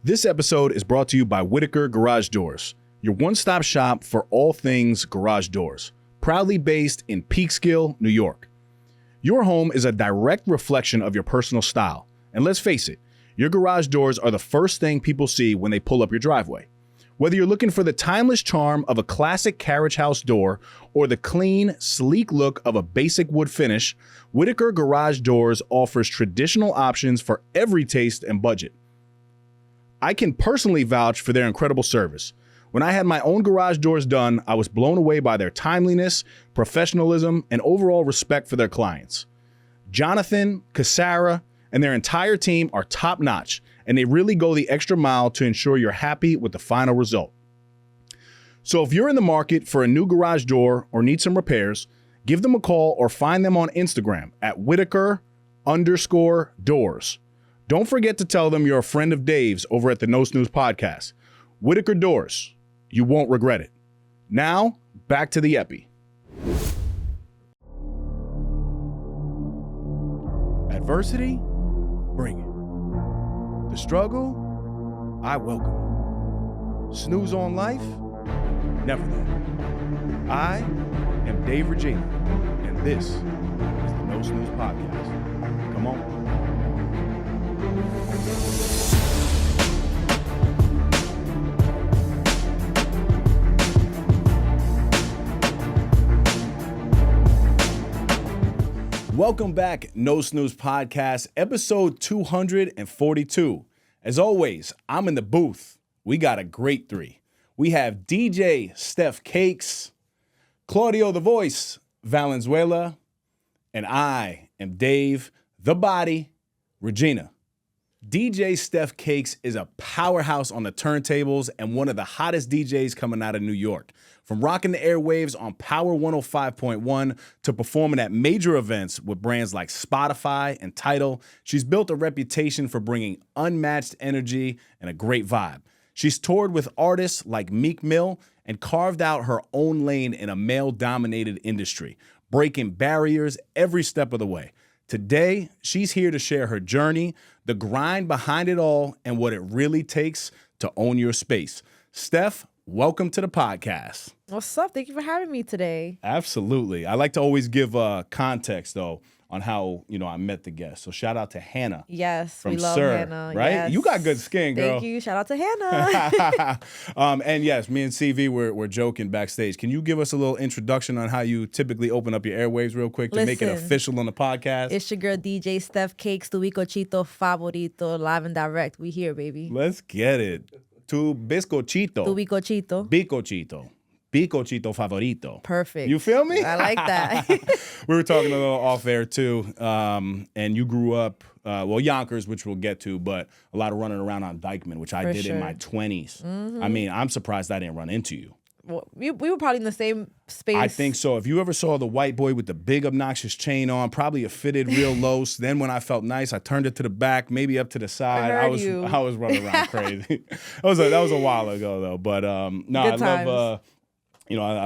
This episode is brought to you by Whitaker Garage Doors, your one-stop shop for all things garage doors, proudly based in Peekskill, New York. Your home is a direct reflection of your personal style, and let's face it, your garage doors are the first thing people see when they pull up your driveway. Whether you're looking for the timeless charm of a classic carriage house door or the clean, sleek look of a basic wood finish, Whitaker Garage Doors offers traditional options for every taste and budget. I can personally vouch for their incredible service. When I had my own garage doors done, I was blown away by their timeliness, professionalism, and overall respect for their clients. Jonathan, Cassara, and their entire team are top-notch, and they really go the extra mile to ensure you're happy with the final result. So if you're in the market for a new garage door or need some repairs, give them a call or find them on Instagram at Whitaker_doors. Don't forget to tell them you're a friend of Dave's over at the No Snooze podcast. Whitaker Doors. You won't regret it. Now, back to the epi. Adversity? Bring it. The struggle? I welcome it. Snooze on life? Never that. I am Dave Regina, and this is the No Snooze podcast. Come on. Welcome back, No Snooze Podcast, episode 242. As always, I'm in the booth. We got a great three. We have DJ StephCakes, Claudio the Voice Valenzuela, and I am Dave the Body Regina. DJ StephCakes is a powerhouse on the turntables and one of the hottest DJs coming out of New York. From rocking the airwaves on Power 105.1 to performing at major events with brands like Spotify and Tidal, she's built a reputation for bringing unmatched energy and a great vibe. She's toured with artists like Meek Mill and carved out her own lane in a male-dominated industry, breaking barriers every step of the way. Today, she's here to share her journey, the grind behind it all, and what it really takes to own your space. Steph, welcome to the podcast. What's up? Thank you for having me today. Absolutely. I like to always give context, though, on how, I met the guest. So shout out to Hannah. Yes, from we love Sir, Hannah. Right? Yes. You got good skin, girl. Thank you. Shout out to Hannah. And yes, me and CV were joking backstage. Can you give us a little introduction on how you typically open up your airwaves real quick to make it official on the podcast? It's your girl DJ StephCakes, tu bicochito favorito, live and direct. We here, baby. Let's get it. Tu bizcochito. Tu bicochito. Bicochito. Bicochito favorito. Perfect. You feel me? I like that. We were talking a little off air too. And you grew up, Yonkers, which we'll get to, but a lot of running around on Dykeman, which I did in my 20s. Mm-hmm. I mean, I'm surprised I didn't run into you. Well, we were probably in the same space. I think so. If you ever saw the white boy with the big obnoxious chain on, probably a fitted real low. Then when I felt nice, I turned it to the back, maybe up to the side. I was running around crazy. That was a while ago though. But I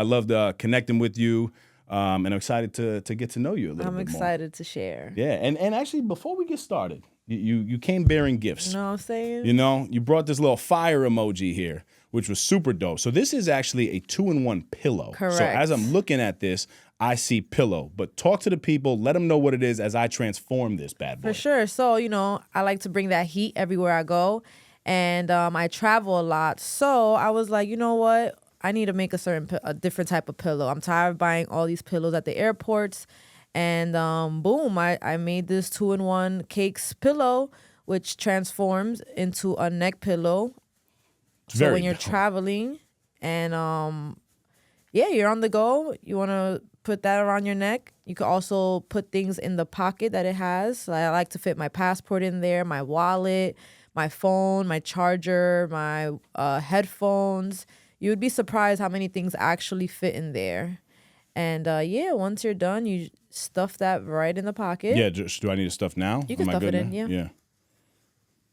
loved connecting with you, and I'm excited to get to know you a little bit more. I'm excited to share. Yeah, and actually, before we get started, you came bearing gifts. You know what I'm saying? You brought this little fire emoji here, which was super dope. So this is actually a 2-in-1 pillow. Correct. So as I'm looking at this, I see pillow. But talk to the people, let them know what it is as I transform this bad boy. For sure. So, I like to bring that heat everywhere I go, and I travel a lot. So I was like, you know what? I need to make a different type of pillow. I'm tired of buying all these pillows at the airports. And boom, I made this 2-in-1 Cakes pillow, which transforms into a neck pillow. So when you're traveling and you're on the go, you want to put that around your neck. You could also put things in the pocket that it has. So I like to fit my passport in there, my wallet, my phone, my charger, my headphones. You would be surprised how many things actually fit in there. And once you're done, you stuff that right in the pocket. Yeah, do I need to stuff now? You can stuff it in, Yeah.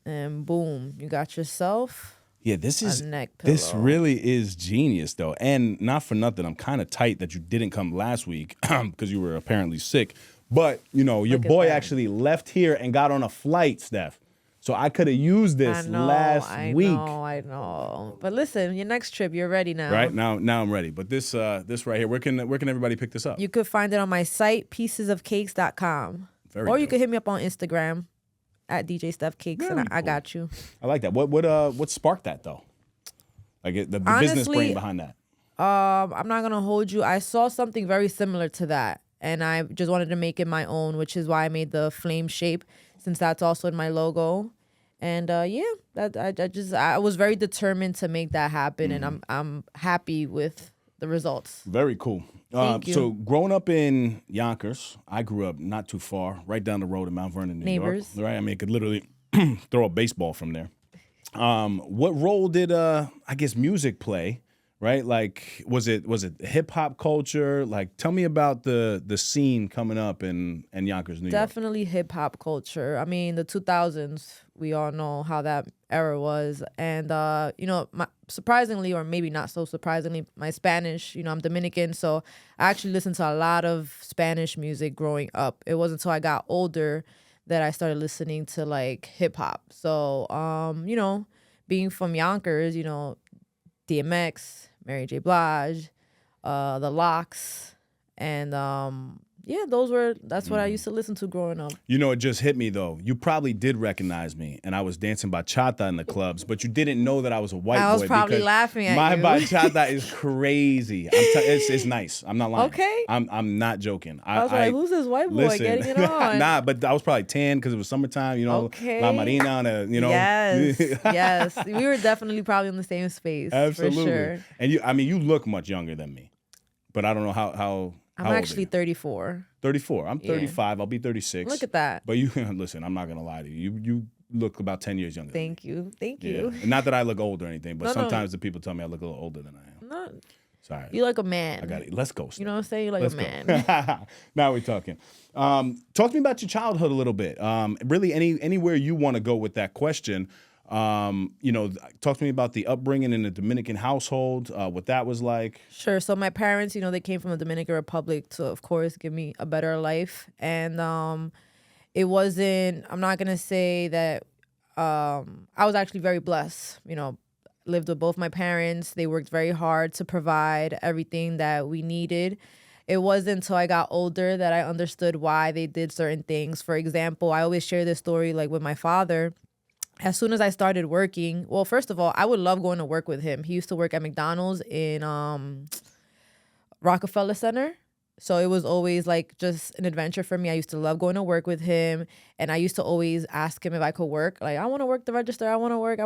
And boom, you got yourself this a neck pillow. This really is genius, though. And not for nothing, I'm kind of tight that you didn't come last week because you were apparently sick. But, your boy actually left here and got on a flight, Steph. So I could have used this last week. I know. But listen, your next trip, you're ready now. Right now I'm ready. But this right here, where can everybody pick this up? You could find it on my site, piecesofcakes.com. Or you could hit me up on Instagram at DJ StephCakes, and I got you. I like that. What sparked that though? Like the Honestly, business brain behind that. I'm not gonna hold you. I saw something very similar to that, and I just wanted to make it my own, which is why I made the flame shape, since that's also in my logo. And I was very determined to make that happen, and I'm happy with the results. Very cool. Thank you. So growing up in Yonkers, I grew up not too far, right down the road in Mount Vernon, New York. Right, I mean, I could literally throw a baseball from there. What role did I guess music play? Right, like was it hip hop culture? Like, tell me about the scene coming up in Yonkers, New York. Definitely hip hop culture. I mean, the 2000s, we all know how that era was, and surprisingly, or maybe not so surprisingly, my Spanish. I'm Dominican, so I actually listened to a lot of Spanish music growing up. It wasn't until I got older that I started listening to like hip hop. So, being from Yonkers, DMX, Mary J. Blige, the Locks, and that's what I used to listen to growing up. It just hit me though. You probably did recognize me, and I was dancing bachata in the clubs, but you didn't know that I was a white boy. I was probably laughing at my you. bachata is crazy. It's nice. I'm not lying. Okay. I'm not joking. I was like, who's this white boy getting it on? Nah, but I was probably 10 because it was summertime. Okay. La Marina, Yes. We were definitely probably in the same space. Absolutely. For sure. And you look much younger than me, but I don't know how. I'm actually 34. 34. I'm 35. I'll be 36. Look at that. But you listen, I'm not gonna lie to you. You look about 10 years younger. Thank you. And not that I look old or anything, but sometimes the people tell me I look a little older than I am. No. Sorry. You like a man. I got it. Let's go. Steph. You know what I'm saying? You like a man. Now we're talking. Talk to me about your childhood a little bit. Really, anywhere you want to go with that question. Talk to me about the upbringing in the Dominican household, what that was like. Sure. So my parents, they came from the Dominican Republic to, of course, give me a better life. And it wasn't, I'm not going to say that I was actually very blessed, lived with both my parents. They worked very hard to provide everything that we needed. It wasn't until I got older that I understood why they did certain things. For example, I always share this story like with my father. As soon as I started working, well, first of all, I would love going to work with him. He used to work at McDonald's in Rockefeller Center. So it was always like just an adventure for me. I used to love going to work with him. And I used to always ask him if I could work. Like, I want to work the register. I want to work.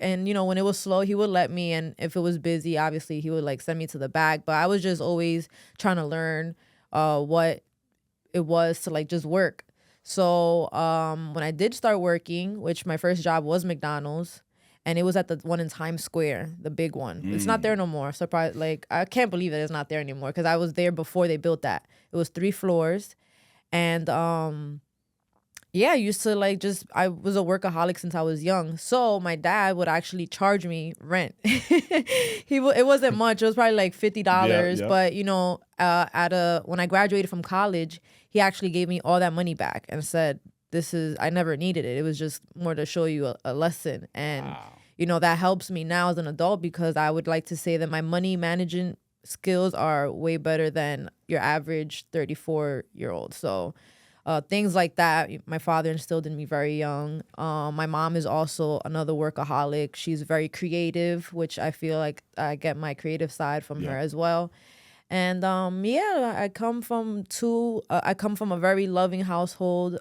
And, when it was slow, he would let me. And if it was busy, obviously, he would like send me to the back. But I was just always trying to learn what it was to like just work. So when I did start working, which my first job was McDonald's, and it was at the one in Times Square, the big one. It's not there no more. Surprise! Like, I can't believe that it's not there anymore because I was there before they built that. It was 3 floors, and I used to I was a workaholic since I was young. So my dad would actually charge me rent. It wasn't much. It was probably like $50. But when I graduated from college, he actually gave me all that money back and said, I never needed it. It was just more to show you a lesson. And, wow. That helps me now as an adult because I would like to say that my money managing skills are way better than your average 34-year-old. So things like that, my father instilled in me very young. My mom is also another workaholic. She's very creative, which I feel like I get my creative side from her as well. And I come from a very loving household.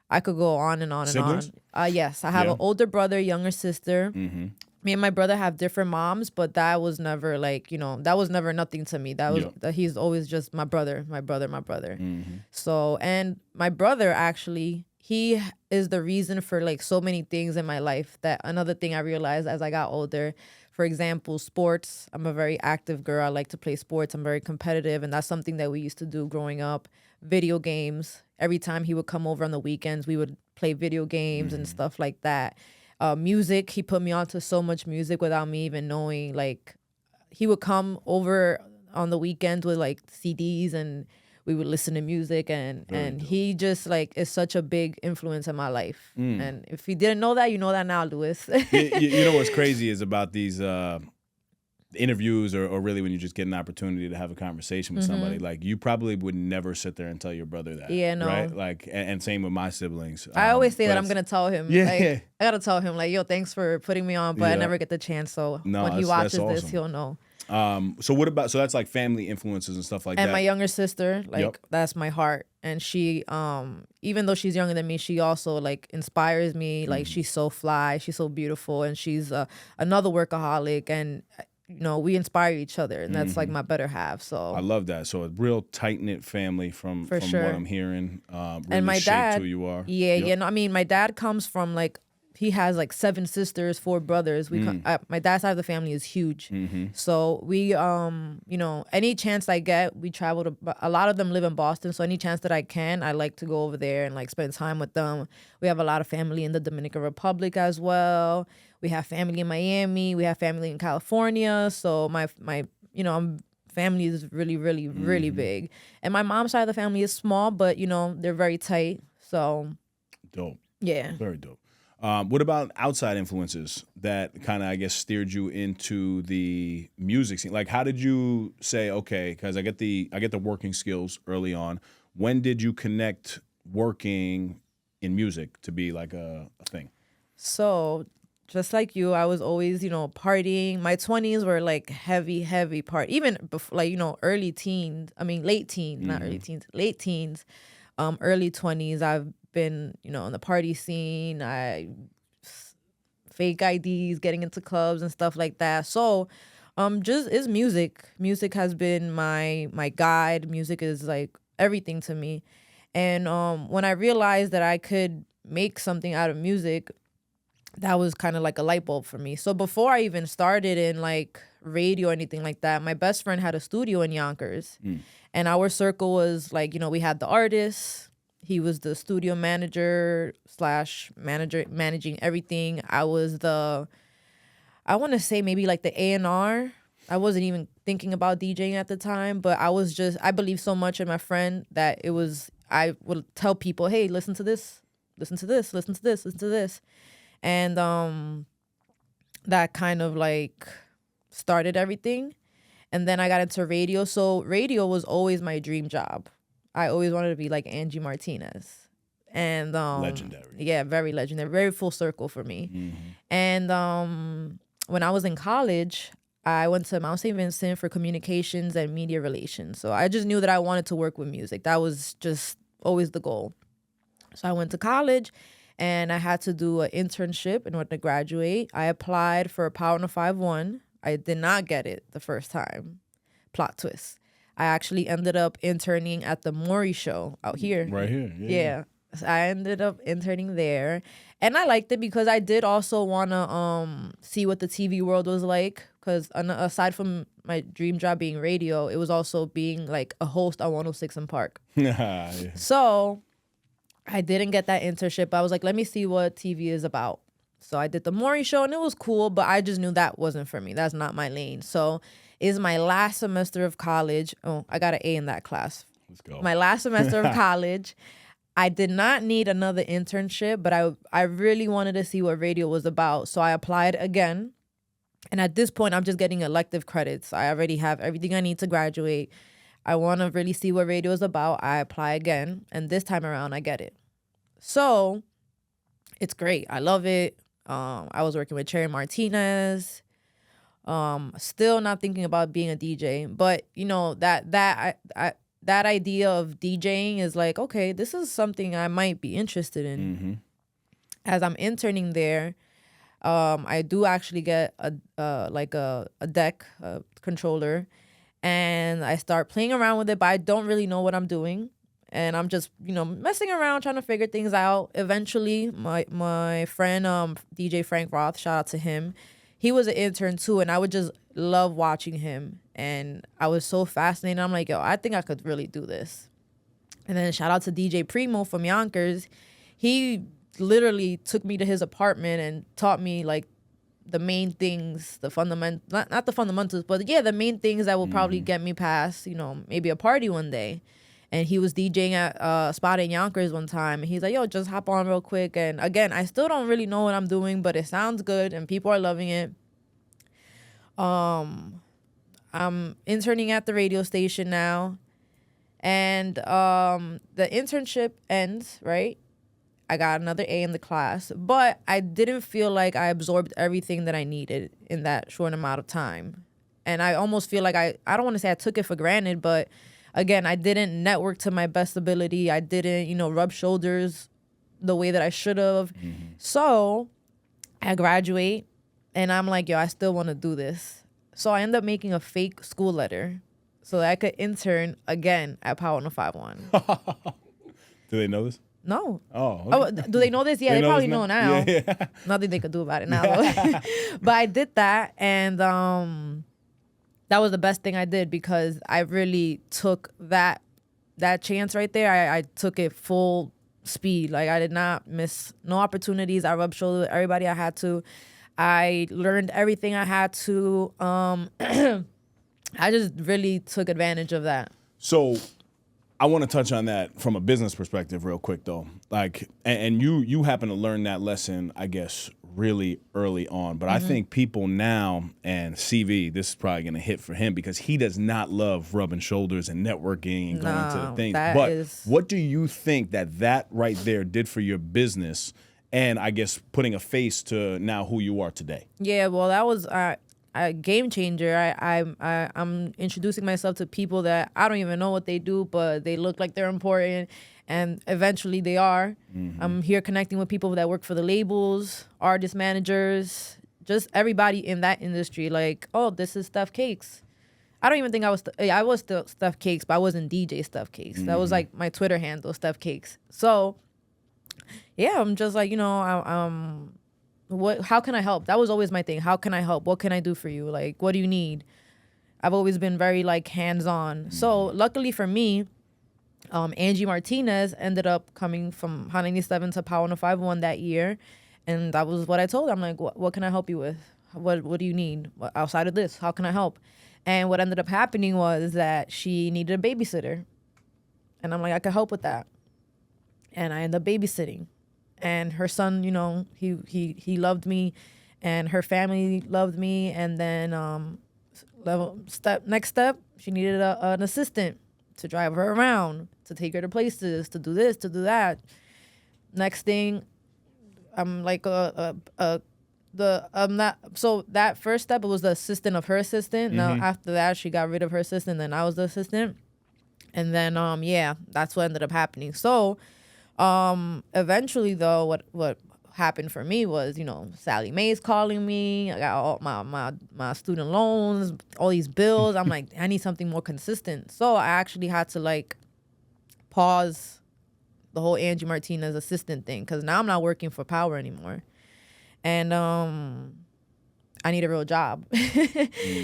I could go on and on Siblings? and on. Yes, I have an older brother, younger sister. Mm-hmm. Me and my brother have different moms, but that was never that was never nothing to me. That was he's always just my brother. Mm-hmm. So, and my brother actually, he is the reason for like so many things in my life. That another thing I realized as I got older. For example, sports. I'm a very active girl. I like to play sports. I'm very competitive, and that's something that we used to do growing up. Video games. Every time he would come over on the weekends, we would play video games and stuff like that. Music. He put me onto so much music without me even knowing. Like, he would come over on the weekends with like CDs, and we would listen to music, and he just like is such a big influence in my life. And if you didn't know that, you know that now, Louis. You know what's crazy is about these interviews or really when you just get an opportunity to have a conversation with somebody, like you probably would never sit there and tell your brother that. Yeah, no. Right? Like, and same with my siblings. I always say that I'm gonna tell him. Yeah. Like, I gotta tell him like, yo, thanks for putting me on, but I never get the chance. So when he watches this, he'll know. So what about, so that's like family influences and stuff like that. And my younger sister, like that's my heart. And she, even though she's younger than me, she also like inspires me. Like she's so fly, she's so beautiful, and she's another workaholic. And you know, we inspire each other, and that's like my better half. So I love that. So a real tight knit family from sure. what I'm hearing. Really and my shaped dad, who you are. Yeah. No, I mean, my dad comes from like, he has like 7 sisters, 4 brothers. My dad's side of the family is huge. So we, you know, any chance I get, we travel to, a lot of them live in Boston. So any chance that I can, I like to go over there and like spend time with them. We have a lot of family in the Dominican Republic as well. We have family in Miami. We have family in California. So my you know, family is really, really, really big. And my mom's side of the family is small, but you know, they're very tight. So dope. Yeah. Very dope. What about outside influences that kind of, I guess, steered you into the music scene? Like, how did you say, okay, because I get the working skills early on. When did you connect working in music to be like a thing? So just like you, I was always, you know, partying. My 20s were like heavy party. Even before, like, you know, late teens, not early teens, late teens, early 20s. I've been, you know, in the party scene. I fake IDs, getting into clubs and stuff like that. So just is music. Music has been my guide. Music is like everything to me. And when I realized that I could make something out of music, that was kind of like a light bulb for me. So before I even started in like radio or anything like that, my best friend had a studio in Yonkers. And our circle was like, you know, we had the artists. He was the studio manager / manager, managing everything. I was I want to say maybe like the A&R. I wasn't even thinking about DJing at the time, but I believed so much in my friend that I would tell people, hey, listen to this, listen to this, listen to this, listen to this. And that kind of like started everything. And then I got into radio. So radio was always my dream job. I always wanted to be like Angie Martinez. And legendary. Yeah, very legendary. Very full circle for me. And when I was in college, I went to Mount St. Vincent for communications and media relations. So I just knew that I wanted to work with music. That was just always the goal. So I went to college and I had to do an internship in order to graduate. I applied for Power 105.1. I did not get it the first time. Plot twist. I actually ended up interning at the Maury show out here. Right here. Yeah. So I ended up interning there. And I liked it because I did also want to see what the TV world was like. Because aside from my dream job being radio, it was also being like a host on 106 in Park. Yeah. So I didn't get that internship. I was like, let me see what TV is about. So I did the Maury show and it was cool, but I just knew that wasn't for me. That's not my lane. So it's my last semester of college. Oh, I got an A in that class. Let's go. My last semester of college. I did not need another internship, but I really wanted to see what radio was about. So I applied again. And at this point, I'm just getting elective credits. I already have everything I need to graduate. I want to really see what radio is about. I apply again. And this time around, I get it. So it's great. I love it. I was working with Cherry Martinez. Still not thinking about being a DJ. But, you know, that idea of DJing is like, okay, this is something I might be interested in. As I'm interning there, I do actually get a deck, a controller, and I start playing around with it, but I don't really know what I'm doing. And I'm just, you know, messing around, trying to figure things out. Eventually, my friend, DJ Frank Roth, shout out to him. He was an intern too, and I would just love watching him. And I was so fascinated. I'm like, yo, I think I could really do this. And then shout out to DJ Primo from Yonkers. He literally took me to his apartment and taught me like the main things, the not the fundamentals, but yeah, the main things that will probably get me past, you know, maybe a party one day. And he was DJing at a spot in Yonkers one time. And he's like, yo, just hop on real quick. And again, I still don't really know what I'm doing, but it sounds good and people are loving it. I'm interning at the radio station now. And the internship ends, right? I got another A in the class. But I didn't feel like I absorbed everything that I needed in that short amount of time. And I almost feel like I don't want to say I took it for granted, but again, I didn't network to my best ability. I didn't, rub shoulders the way that I should have. Mm-hmm. So I graduate and I'm like, yo, I still want to do this. So I end up making a fake school letter so that I could intern again at Power 105.1. Do they know this? No. Oh, okay. Oh, do they know this? Yeah, they probably know now. Yeah. Nothing they could do about it now. But I did that, and that was the best thing I did because I really took that chance right there. I took it full speed. Like, I did not miss no opportunities. I rubbed shoulders with everybody I had to. I learned everything I had to. I just really took advantage of that. So I want to touch on that from a business perspective real quick, though. Like, and you happen to learn that lesson, I guess, really early on. But I think people now, and CV, this is probably going to hit for him because he does not love rubbing shoulders and networking and going to the things. But what do you think that right there did for your business and, I guess, putting a face to now who you are today? Yeah, well, that was a game changer. I'm introducing myself to people that I don't even know what they do, but they look like they're important, and eventually they are. Mm-hmm. I'm here connecting with people that work for the labels, artist managers, just everybody in that industry. Like, oh, this is StephCakes. I don't even think I was still StephCakes, but I wasn't DJ StephCakes. Mm-hmm. That was like my Twitter handle, StephCakes. So, yeah, I'm just like, how can I help? That was always my thing. How can I help? What can I do for you? Like, what do you need? I've always been very like hands-on. Mm-hmm. So luckily for me, Angie Martinez ended up coming from Hot 97 to Power 105.1 that year. And that was what I told her. I'm like, what can I help you with? What do you need? Outside of this, how can I help? And what ended up happening was that she needed a babysitter. And I'm like, I could help with that. And I ended up babysitting. And her son, he loved me, and her family loved me. And then next step, she needed an assistant to drive her around, to take her to places, to do this, to do that. Next thing, I'm like so that first step, it was the assistant of her assistant. Mm-hmm. Now after that, she got rid of her assistant, then I was the assistant. And then that's what ended up happening. So eventually though, what happened for me was, Sally Mae's calling me. I got all my student loans, all these bills. I'm like, I need something more consistent. So I actually had to like pause the whole Angie Martinez assistant thing, because now I'm not working for Power anymore. And I need a real job.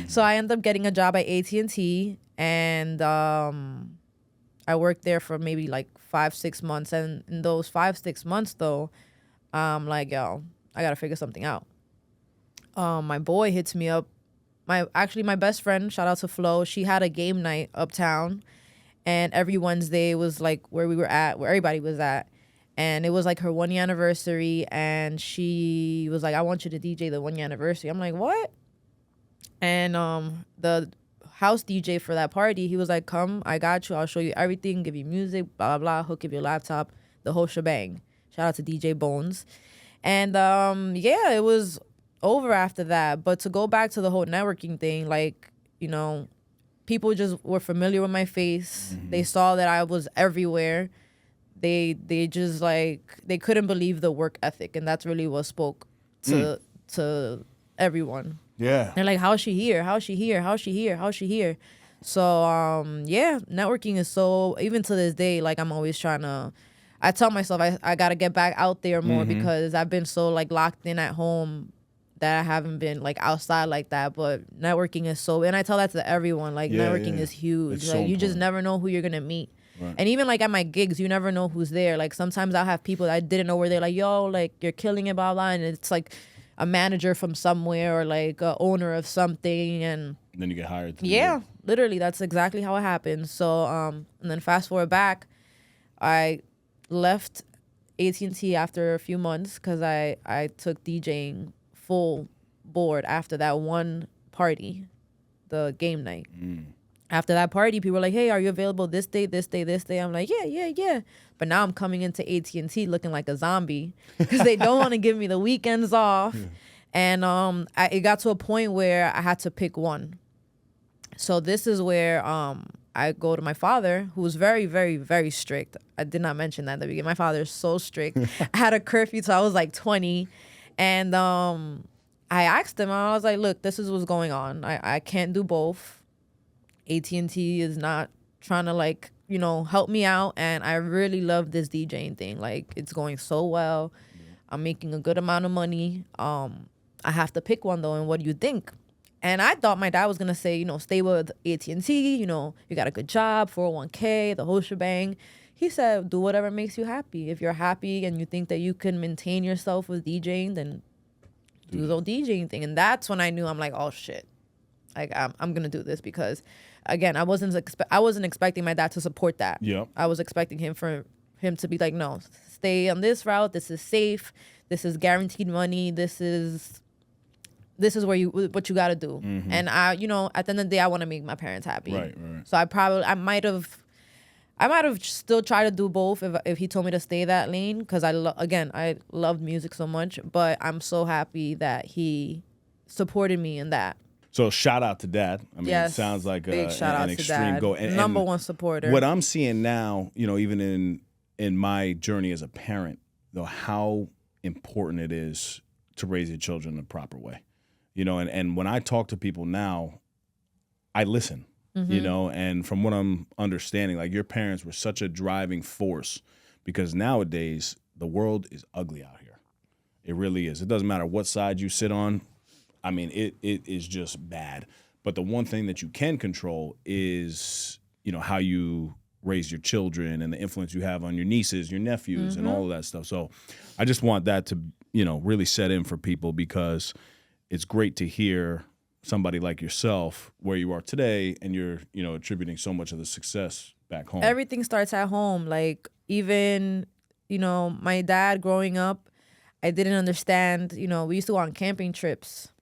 So I ended up getting a job at AT&T, and I worked there for maybe like 5-6 months. And in those 5-6 months though, I'm like, yo, I gotta figure something out. My boy hits me up. My best friend, shout out to Flo, she had a game night uptown, and every Wednesday was like where everybody was at. And it was like her 1 year anniversary, and she was like, I want you to DJ the 1 year anniversary. I'm like, what? And the house DJ for that party, he was like, come, I got you. I'll show you everything, give you music, blah, blah, blah, hook up your laptop, the whole shebang. Shout out to DJ Bones. And it was over after that. But to go back to the whole networking thing, like, people just were familiar with my face. Mm-hmm. They saw that I was everywhere. They just like, they couldn't believe the work ethic, and that's really what spoke to everyone. Yeah. They're like, how's she here? How's she here? How's she here? How's she here? So networking is so, even to this day, like I'm always trying to, I tell myself I gotta get back out there more, mm-hmm. because I've been so like locked in at home that I haven't been like outside like that. But networking is so, and I tell that to everyone, like networking is huge. It's like so you just never know who you're gonna meet. Right. And even like at my gigs, you never know who's there. Like sometimes I'll have people that I didn't know where they're like, yo, like you're killing it, blah, blah. And it's like, a manager from somewhere or like a owner of something, and then you get hired. To yeah, literally, that's exactly how it happened. So, and then fast forward back, I left AT&T after a few months because I took DJing full board after that one party, the game night. After that party, people were like, hey, are you available this day, this day, this day? I'm like, yeah. But now I'm coming into AT&T looking like a zombie because they don't want to give me the weekends off. And it got to a point where I had to pick one. So this is where I go to my father, who was very, very, very strict. I did not mention that at the beginning. My father is so strict. I had a curfew till I was like 20. And I asked him, I was like, look, this is what's going on. I can't do both. AT&T is not trying to like, help me out. And I really love this DJing thing. Like, it's going so well. I'm making a good amount of money. I have to pick one though. And what do you think? And I thought my dad was going to say, stay with AT&T. You got a good job, 401k, the whole shebang. He said, do whatever makes you happy. If you're happy and you think that you can maintain yourself with DJing, then do the DJing thing. And that's when I knew, I'm like, oh shit. Like, I'm going to do this because, again, I wasn't expecting my dad to support that. Yeah. I was expecting him to be like, no, stay on this route. This is safe. This is guaranteed money. This is what you got to do. Mm-hmm. And I, at the end of the day, I want to make my parents happy. Right. So I might have still tried to do both if he told me to stay that lane, because I loved music so much. But I'm so happy that he supported me in that. So shout out to Dad. I mean, yes, it sounds like big shout out an to extreme Dad. goal. Number one supporter. What I'm seeing now, even in my journey as a parent, though, how important it is to raise your children the proper way. And when I talk to people now, I listen. And from what I'm understanding, like, your parents were such a driving force, because nowadays the world is ugly out here. It really is. It doesn't matter what side you sit on. I mean, it is just bad. But the one thing that you can control is, how you raise your children and the influence you have on your nieces, your nephews, and all of that stuff. So I just want that to, really set in for people, because it's great to hear somebody like yourself where you are today, and you're, attributing so much of the success back home. Everything starts at home. Like, even, my dad growing up, I didn't understand, we used to go on camping trips.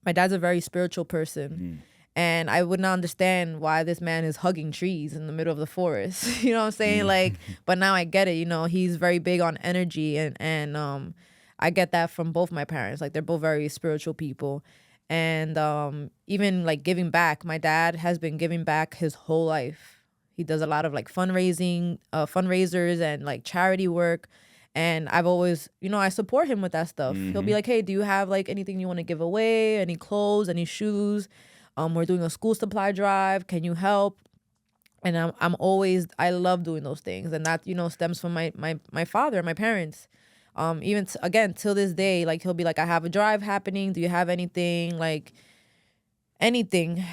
My dad's a very spiritual person. And I would not understand why this man is hugging trees in the middle of the forest. You know what I'm saying? Like, but now I get it. He's very big on energy. And I get that from both my parents. Like, they're both very spiritual people. And even like giving back. My dad has been giving back his whole life. He does a lot of like fundraisers and like charity work. And I've always, I support him with that stuff. He'll be like, hey, do you have like anything you want to give away? Any clothes, any shoes? We're doing a school supply drive. Can you help? And I love doing those things. And that, stems from my father, my parents. Even again, till this day, like, he'll be like, I have a drive happening. Do you have anything? Like, anything.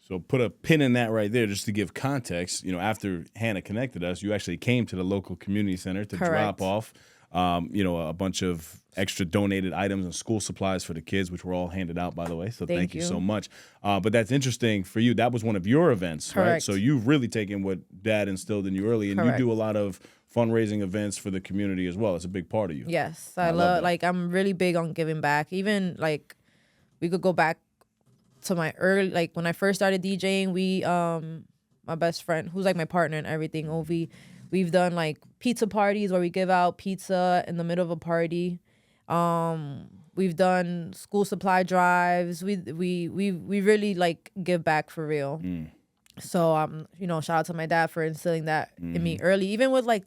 So put a pin in that right there, just to give context. After Hannah connected us, you actually came to the local community center to Correct. drop off, a bunch of extra donated items and school supplies for the kids, which were all handed out, by the way. So thank you so much. But that's interesting for you. That was one of your events, Correct. right? So you've really taken what Dad instilled in you early, and Correct. you do a lot of fundraising events for the community as well. It's a big part of you. Yes, I love that. Like, I'm really big on giving back. Even like, we could go back to my early, like, when I first started DJing, we my best friend, who's like my partner and everything, Ovi, we've done like pizza parties where we give out pizza in the middle of a party. We've done school supply drives. We really like give back for real. So shout out to my dad for instilling that in me early. Even with like,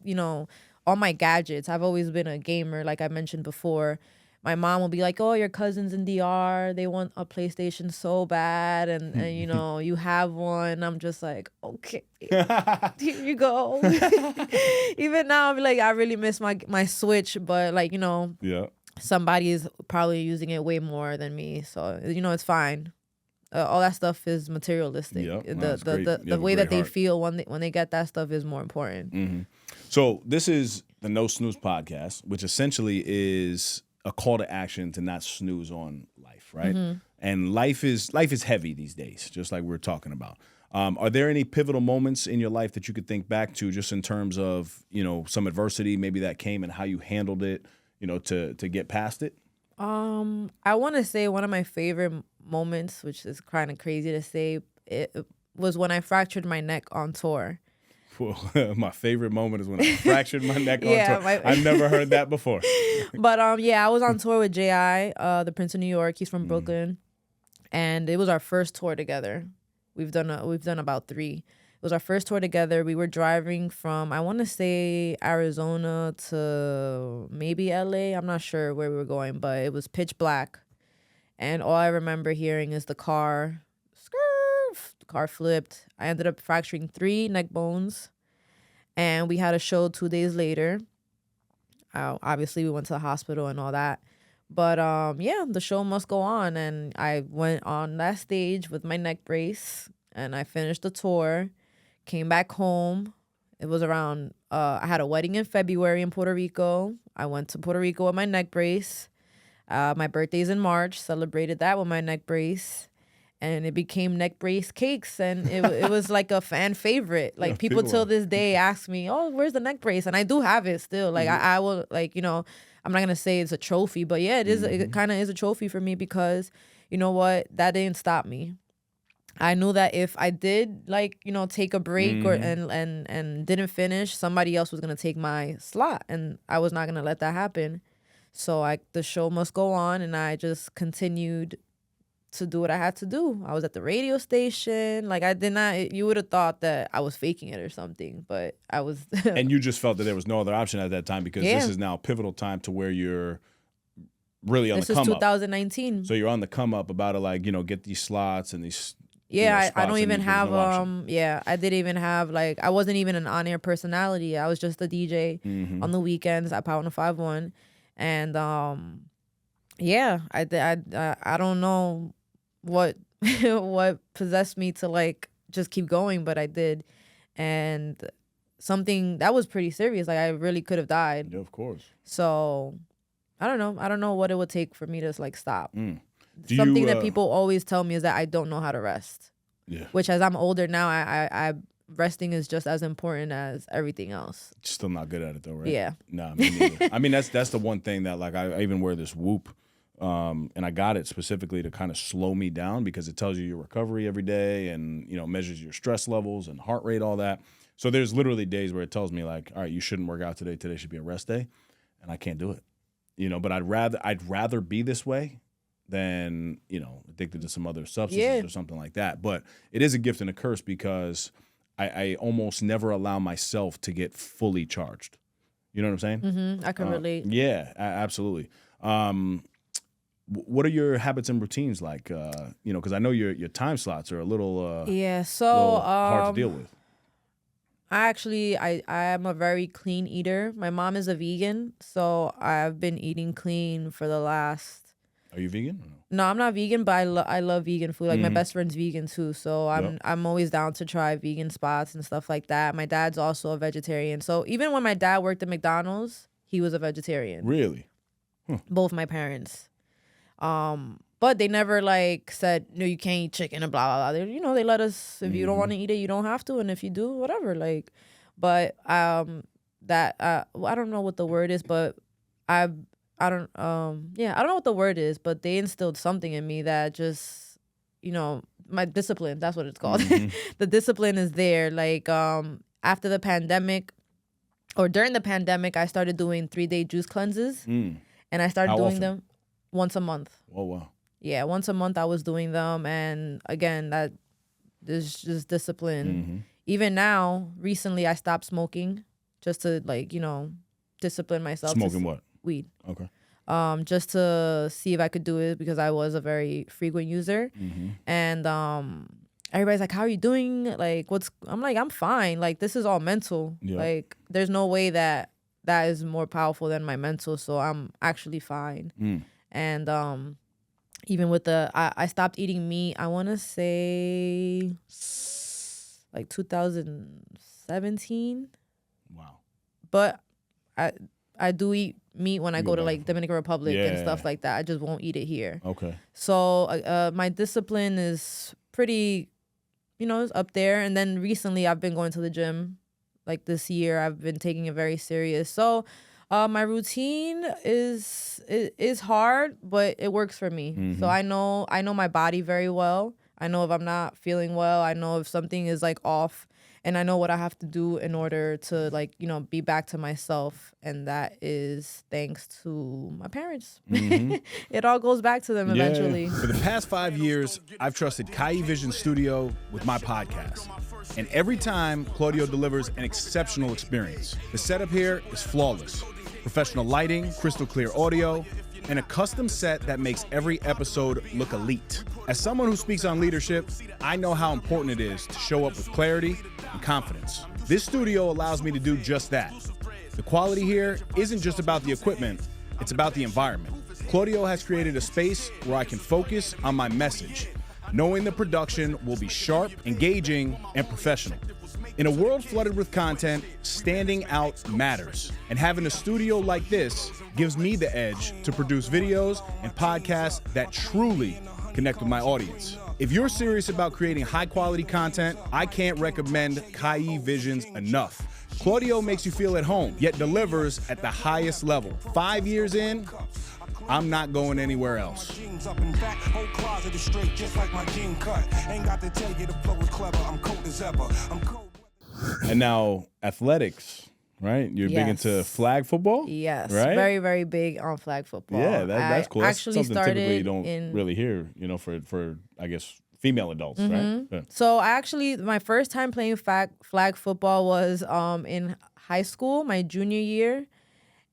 all my gadgets. I've always been a gamer, like I mentioned before. My mom will be like, oh, your cousin's in DR. They want a PlayStation so bad. And you have one. I'm just like, okay, here you go. Even now, I'm like, I really miss my Switch. But like, Yeah. somebody is probably using it way more than me. So, it's fine. All that stuff is materialistic. Yeah, the way that they feel when they get that stuff is more important. So this is the No Snooze podcast, which essentially is a call to action to not snooze on life, right? And life is heavy these days, just like we were talking about. Are there any pivotal moments in your life that you could think back to, just in terms of, some adversity maybe that came and how you handled it, to get past it? I want to say one of my favorite moments, which is kind of crazy to say, it was when I fractured my neck on tour. Well, my favorite moment is when I fractured my neck on Yeah, tour. I've never heard that before. But I was on tour with J.I., the Prince of New York. He's from Brooklyn, and it was our first tour together. We've done about 3. It was our first tour together. We were driving from, I want to say, Arizona to maybe LA. I'm not sure where we were going, but it was pitch black, and all I remember hearing is the car. The car flipped. I ended up fracturing 3 neck bones, and we had a show 2 days later. Obviously, we went to the hospital and all that. But the show must go on, and I went on that stage with my neck brace, and I finished the tour, came back home. It was around, I had a wedding in February in Puerto Rico. I went to Puerto Rico with my neck brace. My birthday's in March, celebrated that with my neck brace. And it became neck brace cakes, and it was like a fan favorite. Like, people till this day ask me, "Oh, where's the neck brace?" And I do have it still. Like, I will, like, I'm not gonna say it's a trophy, but yeah, it is. It kind of is a trophy for me, because you know what, that didn't stop me. I knew that if I did, like, take a break or and didn't finish, somebody else was gonna take my slot, and I was not gonna let that happen. So the show must go on, and I just continued to do what I had to do. I was at the radio station. Like, I did not, you would have thought that I was faking it or something, but I was. And you just felt that there was no other option at that time, because this is now a pivotal time to where you're really on the come up. This is 2019. So you're on the come up, about to, like, get these slots and these. Yeah, I don't even have, no I didn't even have, like, I wasn't even an on-air personality. I was just a DJ on the weekends at Power 105.1. And, I don't know what what possessed me to, like, just keep going, but I did. And something that was pretty serious, like, I really could have died. Yeah, of course. So I don't know what it would take for me to, like, stop. Something that people always tell me is that I don't know how to rest. Yeah. Which, as I'm older now, I resting is just as important as everything else. Still not good at it though, right? Yeah. Nah, me neither. I mean, that's the one thing that, like, I even wear this Whoop. And I got it specifically to kind of slow me down, because it tells you your recovery every day, and measures your stress levels and heart rate, all that. So there's literally days where it tells me, like, all right, you shouldn't work out today. Today should be a rest day, and I can't do it. But I'd rather be this way than addicted to some other substances or something like that. But it is a gift and a curse, because I almost never allow myself to get fully charged. You know what I'm saying? I can relate. Yeah, absolutely. What are your habits and routines like? Because I know your time slots are a little so hard to deal with. I am a very clean eater. My mom is a vegan, so I've been eating clean for the last. Are you vegan? Or no? No, I'm not vegan, but I love vegan food. Like, my best friend's vegan too, so I'm always down to try vegan spots and stuff like that. My dad's also a vegetarian, so even when my dad worked at McDonald's, he was a vegetarian. Really? Huh. Both my parents. But they never, like, said, no, you can't eat chicken and blah, blah, blah. They let us, if you don't want to eat it, you don't have to. And if you do, whatever. Like, but, I don't know what the word is, but I don't know what the word is, but they instilled something in me that just, my discipline, that's what it's called. The discipline is there. Like, after the pandemic, or during the pandemic, I started doing 3-day juice cleanses. And I started doing them once a month. Oh, wow. Yeah, once a month I was doing them. And again, that is just discipline. Even now, recently I stopped smoking just to, like, discipline myself. Smoking what? Weed. Okay. Just to see if I could do it, because I was a very frequent user. And everybody's like, how are you doing? Like, I'm like, I'm fine. Like, this is all mental. Yeah. Like, there's no way that is more powerful than my mental. So I'm actually fine. And even with I stopped eating meat, I want to say like 2017. Wow. But I do eat meat when I go to like Dominican Republic and stuff like that. I just won't eat it here. Okay. So my discipline is pretty, it's up there. And then recently I've been going to the gym. Like this year, I've been taking it very serious. So my routine is hard, but it works for me. Mm-hmm. So I know my body very well. I know if I'm not feeling well. I know if something is like off, and I know what I have to do in order to like, be back to myself. And that is thanks to my parents. Mm-hmm. It all goes back to them eventually. For the past 5 years, I've trusted Kai Vision Studio with my podcast. And every time, Claudio delivers an exceptional experience. The setup here is flawless. Professional lighting, crystal clear audio, and a custom set that makes every episode look elite. As someone who speaks on leadership, I know how important it is to show up with clarity and confidence. This studio allows me to do just that. The quality here isn't just about the equipment, it's about the environment. Claudio has created a space where I can focus on my message, knowing the production will be sharp, engaging, and professional. In a world flooded with content, standing out matters. And having a studio like this gives me the edge to produce videos and podcasts that truly connect with my audience. If you're serious about creating high-quality content, I can't recommend Kai Visions enough. Claudio makes you feel at home, yet delivers at the highest level. 5 years in, I'm not going anywhere else. And now, athletics, right? You're big into flag football? Yes, right? Very, very big on flag football. Yeah, that's cool. That's actually something typically you started don't really hear, for I guess, female adults, right? Yeah. So my first time playing flag football was in high school, my junior year.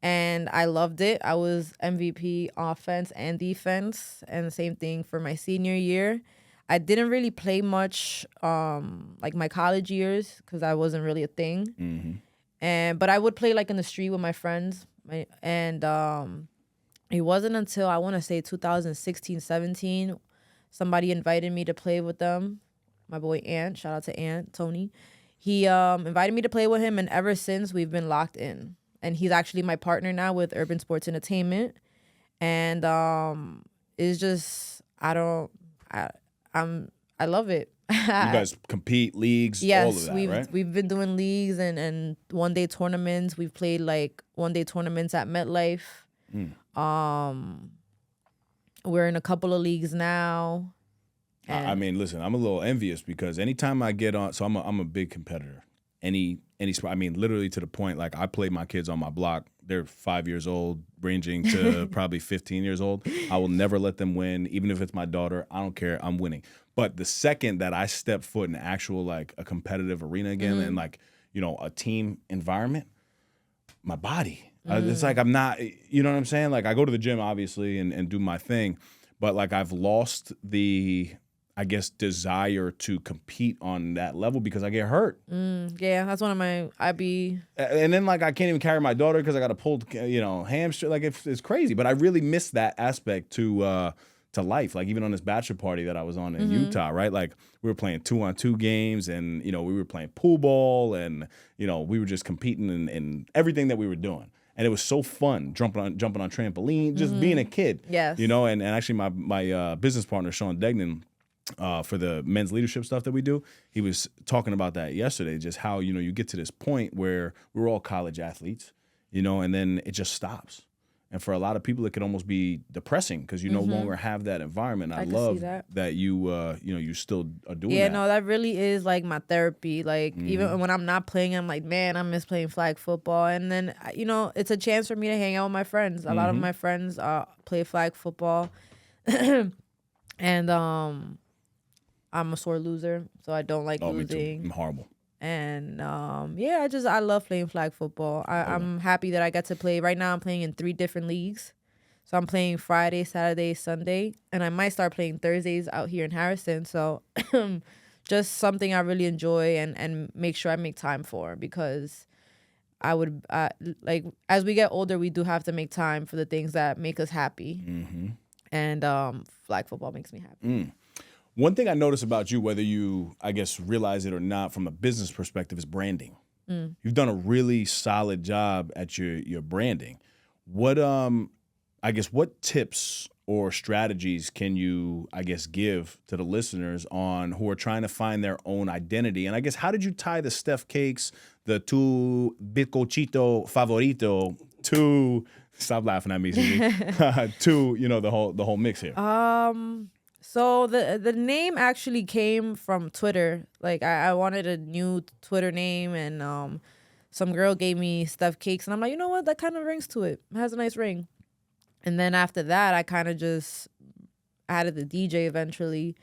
And I loved it. I was MVP offense and defense, and the same thing for my senior year. I didn't really play much like my college years because that wasn't really a thing. Mm-hmm. But I would play like in the street with my friends. And it wasn't until I want to say 2016, 17, somebody invited me to play with them. My boy Ant, shout out to Ant, Tony. He invited me to play with him, and ever since we've been locked in. And he's actually my partner now with Urban Sports Entertainment. And it's just, I love it. You guys compete, leagues, yes, all of that, right? We've been doing leagues and one-day tournaments. We've played like one-day tournaments at MetLife. We're in a couple of leagues now. I mean, listen, I'm a little envious because anytime I get on, so I'm a big competitor. Any sport, I mean, literally to the point, like I play my kids on my block. They're 5 years old, ranging to probably 15 years old. I will never let them win, even if it's my daughter. I don't care. I'm winning. But the second that I step foot in actual like a competitive arena again and like, a team environment, my body, it's like I'm not, you know what I'm saying? Like I go to the gym obviously and do my thing, but like I've lost the, I guess, desire to compete on that level because I get hurt. Yeah, that's one of my, And then like I can't even carry my daughter because I got to pull, hamstring. Like it's crazy. But I really miss that aspect to life. Like even on this bachelor party that I was on in Utah, right? Like we were playing 2-on-2 games and, we were playing pool ball and, we were just competing in everything that we were doing. And it was so fun jumping on trampoline, just being a kid. Yes. And actually my business partner, Sean Degnan, for the men's leadership stuff that we do, he was talking about that yesterday, just how, you get to this point where we're all college athletes, and then it just stops. And for a lot of people, it can almost be depressing because you no longer have that environment. I love that you still are doing that. Yeah, no, that really is like my therapy. Like even when I'm not playing, I'm like, man, I miss playing flag football. And then, it's a chance for me to hang out with my friends. A lot of my friends play flag football. And I'm a sore loser, so I don't like losing. Me too. I'm horrible. And I love playing flag football. I'm happy that I got to play. Right now I'm playing in 3 different leagues. So I'm playing Friday, Saturday, Sunday, and I might start playing Thursdays out here in Harrison. So just something I really enjoy and make sure I make time for, because I would like as we get older, we do have to make time for the things that make us happy. And flag football makes me happy. One thing I notice about you, whether you, I guess, realize it or not from a business perspective, is branding. You've done a really solid job at your branding. What I guess what tips or strategies can you, I guess, give to the listeners on who are trying to find their own identity? And I guess how did you tie the StephCakes, the tu bizcochito favorito to stop laughing at me, Susie, to, the whole mix here? So the name actually came from Twitter. Like I wanted a new Twitter name, and some girl gave me StephCakes, and I'm like, you know what, that kind of rings to it. It has a nice ring. And then after that, I kind of just added the DJ eventually.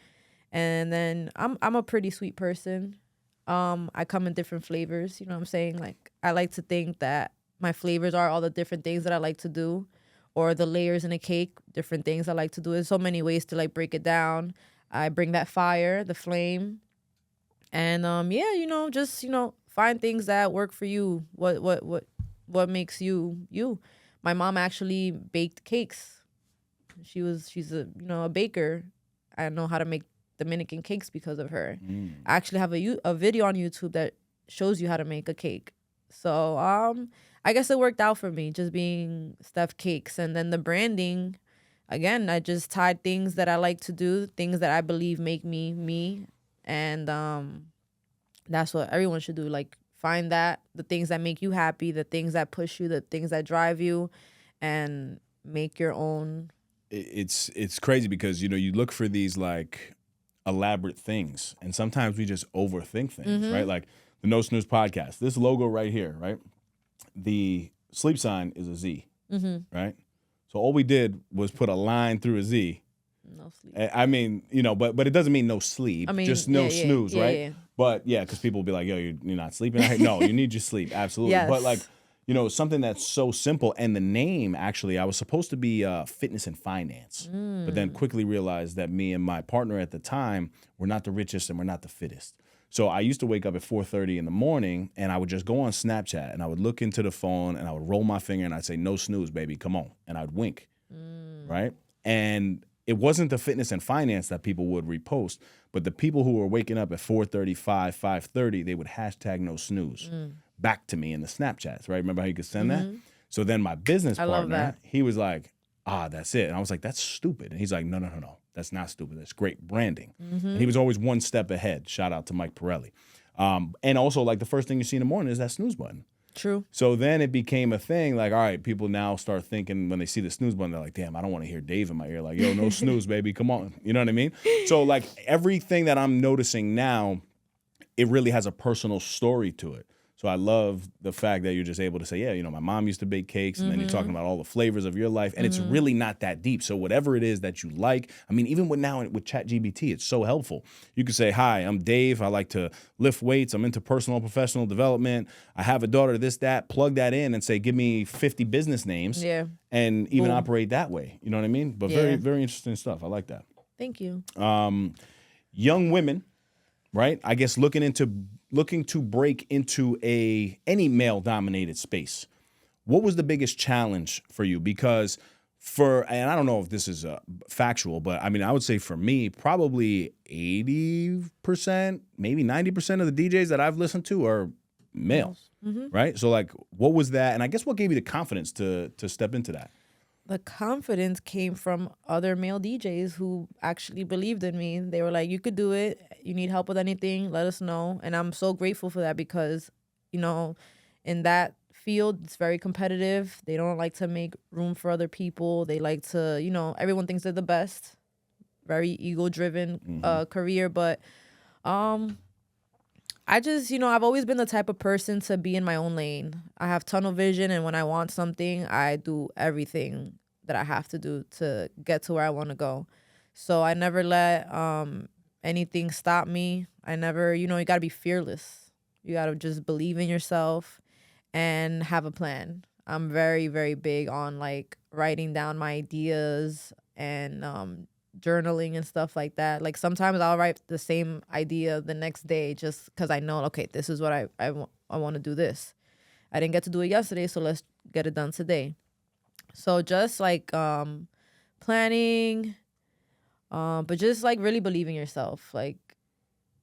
And then I'm a pretty sweet person. I come in different flavors, you know what I'm saying? Like I like to think that my flavors are all the different things that I like to do, or the layers in a cake, different things I like to do. There's so many ways to like break it down. I bring that fire, the flame. And just find things that work for you. What makes you you? My mom actually baked cakes. She's a baker. I know how to make Dominican cakes because of her. I actually have a video on YouTube that shows you how to make a cake. So I guess it worked out for me, just being StephCakes. And then the branding, again, I just tied things that I like to do, things that I believe make me me. And that's what everyone should do. Like find the things that make you happy, the things that push you, the things that drive you, and make your own. It's crazy because, you look for these like elaborate things, and sometimes we just overthink things, right? Like the No Snooze podcast, this logo right here, right? The sleep sign is a Z, right? So all we did was put a line through a Z. No sleep. I mean, but it doesn't mean no sleep, just no snooze, right? Yeah. But yeah, because people will be like, yo, you're not sleeping. No, you need your sleep, absolutely. Yes. But like, something that's so simple. And the name, actually, I was supposed to be fitness and finance, but then quickly realized that me and my partner at the time were not the richest and we're not the fittest. So I used to wake up at 4:30 in the morning, and I would just go on Snapchat, and I would look into the phone, and I would roll my finger, and I'd say, no snooze, baby, come on. And I'd wink, right? And it wasn't the fitness and finance that people would repost, but the people who were waking up at 4:35, 5:30, they would hashtag no snooze back to me in the Snapchats, right? Remember how you could send that? So then my business partner, he was like, that's it. And I was like, that's stupid. And he's like, no. That's not stupid. That's great branding. And he was always one step ahead. Shout out to Mike Pirelli. And also, like, the first thing you see in the morning is that snooze button. True. So then it became a thing, like, all right, people now start thinking when they see the snooze button, they're like, damn, I don't want to hear Dave in my ear. Like, yo, no snooze, baby, come on. You know what I mean? So, like, everything that I'm noticing now, it really has a personal story to it. So I love the fact that you're just able to say, yeah, my mom used to bake cakes, and then you're talking about all the flavors of your life, and it's really not that deep. So whatever it is that you like, I mean, even with ChatGPT, it's so helpful. You can say, hi, I'm Dave. I like to lift weights. I'm into personal and professional development. I have a daughter, this, that. Plug that in and say, give me 50 business names. Yeah. And even operate that way. You know what I mean? But very, very interesting stuff. I like that. Thank you. Young women, right? I guess looking to break into any male-dominated space. What was the biggest challenge for you? Because and I don't know if this is factual, but I mean, I would say for me, probably 80%, maybe 90% of the DJs that I've listened to are male, right? So like, what was that? And I guess what gave you the confidence to step into that? The confidence came from other male DJs who actually believed in me. They were like, you could do it. You need help with anything, let us know. And I'm so grateful for that because, in that field, it's very competitive. They don't like to make room for other people. They like to, everyone thinks they're the best. Very ego-driven career. But I just, I've always been the type of person to be in my own lane. I have tunnel vision, and when I want something, I do everything that I have to do to get to where I want to go. So I never let anything stop me. I never, you got to be fearless. You got to just believe in yourself and have a plan. I'm very, very big on like writing down my ideas and journaling and stuff like that. Like sometimes I'll write the same idea the next day just because I know, okay, this is what I want to do this. I didn't get to do it yesterday, so let's get it done today. So just like planning, but just like really believing yourself. Like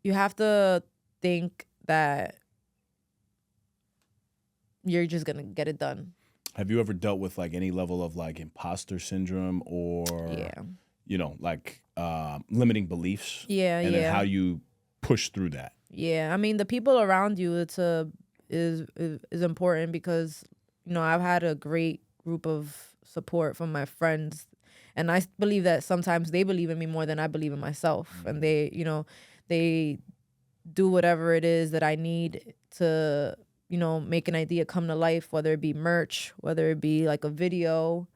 you have to think that you're just gonna get it done. Have you ever dealt with like any level of like imposter syndrome or like limiting beliefs? Yeah, and then how you push through that? Yeah, I mean the people around you is important because I've had a great group of support from my friends, and I believe that sometimes they believe in me more than I believe in myself, and they do whatever it is that I need to make an idea come to life, whether it be merch, whether it be like a video.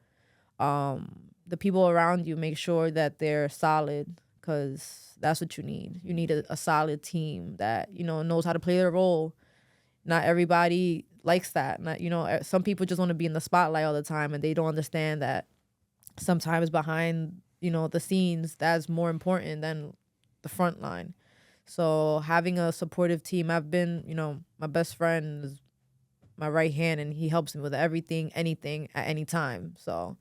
The people around you, make sure that they're solid, because that's what you need. You need a solid team that knows how to play their role. Not everybody likes that. Not some people just want to be in the spotlight all the time, and they don't understand that sometimes behind the scenes, that's more important than the front line. So having a supportive team, I've been, my best friend is my right hand, and he helps me with everything, anything, at any time. So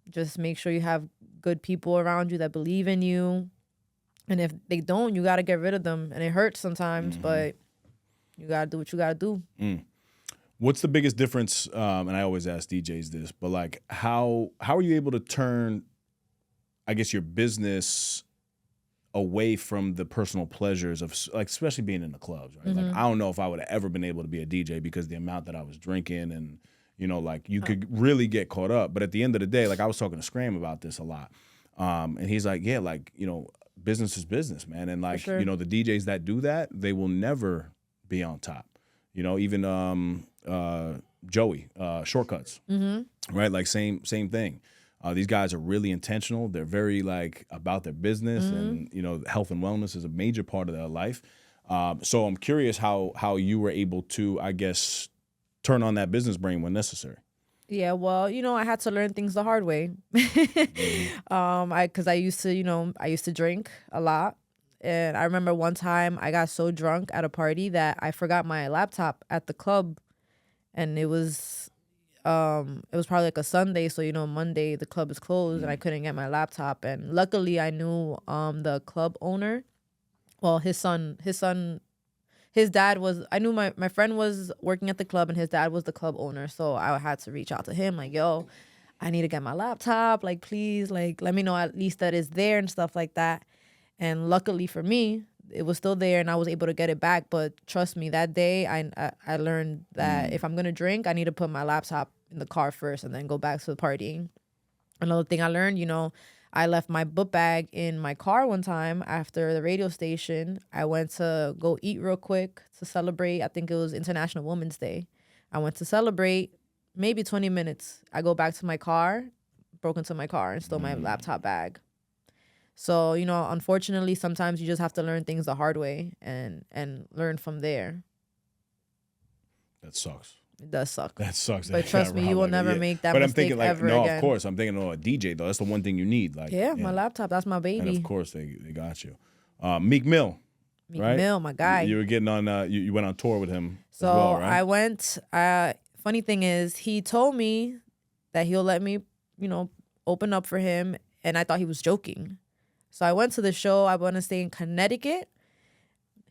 just make sure you have good people around you that believe in you. And if they don't, you got to get rid of them. And it hurts sometimes, but you got to do what you got to do. What's the biggest difference? And I always ask DJs this, but like how are you able to turn, I guess, your business away from the personal pleasures of, like, especially being in the clubs, right? Like, I don't know if I would have ever been able to be a DJ because the amount that I was drinking and, like you could really get caught up. But at the end of the day, like I was talking to Scram about this a lot. And he's like, yeah, like, business is business, man. And like, sure. The DJs that do that, they will never be on top. Even Joey, Shortcuts, right? Like same thing. These guys are really intentional. They're very like about their business, and health and wellness is a major part of their life. So I'm curious how you were able to, I guess, turn on that business brain when necessary. Yeah, well, I had to learn things the hard way. Because I used to drink a lot, and I remember one time I got so drunk at a party that I forgot my laptop at the club, and it was probably like a Sunday, so Monday the club is closed, and I couldn't get my laptop. And luckily I knew the club owner. Well, his dad was, I knew my friend was working at the club, and his dad was the club owner, so I had to reach out to him like, yo, I need to get my laptop, like, please, like, let me know at least that it's there and stuff like that. And luckily for me, it was still there, and I was able to get it back. But trust me, that day I learned that if I'm gonna drink, I need to put my laptop in the car first and then go back to the partying. Another thing I learned, I left my book bag in my car one time after the radio station. I went to go eat real quick to celebrate. I think it was International Women's Day. I went to celebrate, maybe 20 minutes. I go back to my car, broke into my car, and stole my laptop bag. So, unfortunately, sometimes you just have to learn things the hard way and learn from there. That sucks. It does suck. That sucks. But trust me, you will never make that mistake ever again. But I'm thinking, like, no, of course. I'm thinking, a DJ, though. That's the one thing you need. Like, yeah, my laptop. That's my baby. And of course, they got you. Meek Mill. Meek right? Mill, my guy. You were getting on, you went on tour with him so as well, right? I went, funny thing is, he told me that he'll let me, open up for him, and I thought he was joking. So I went to the show. I want to stay in Connecticut.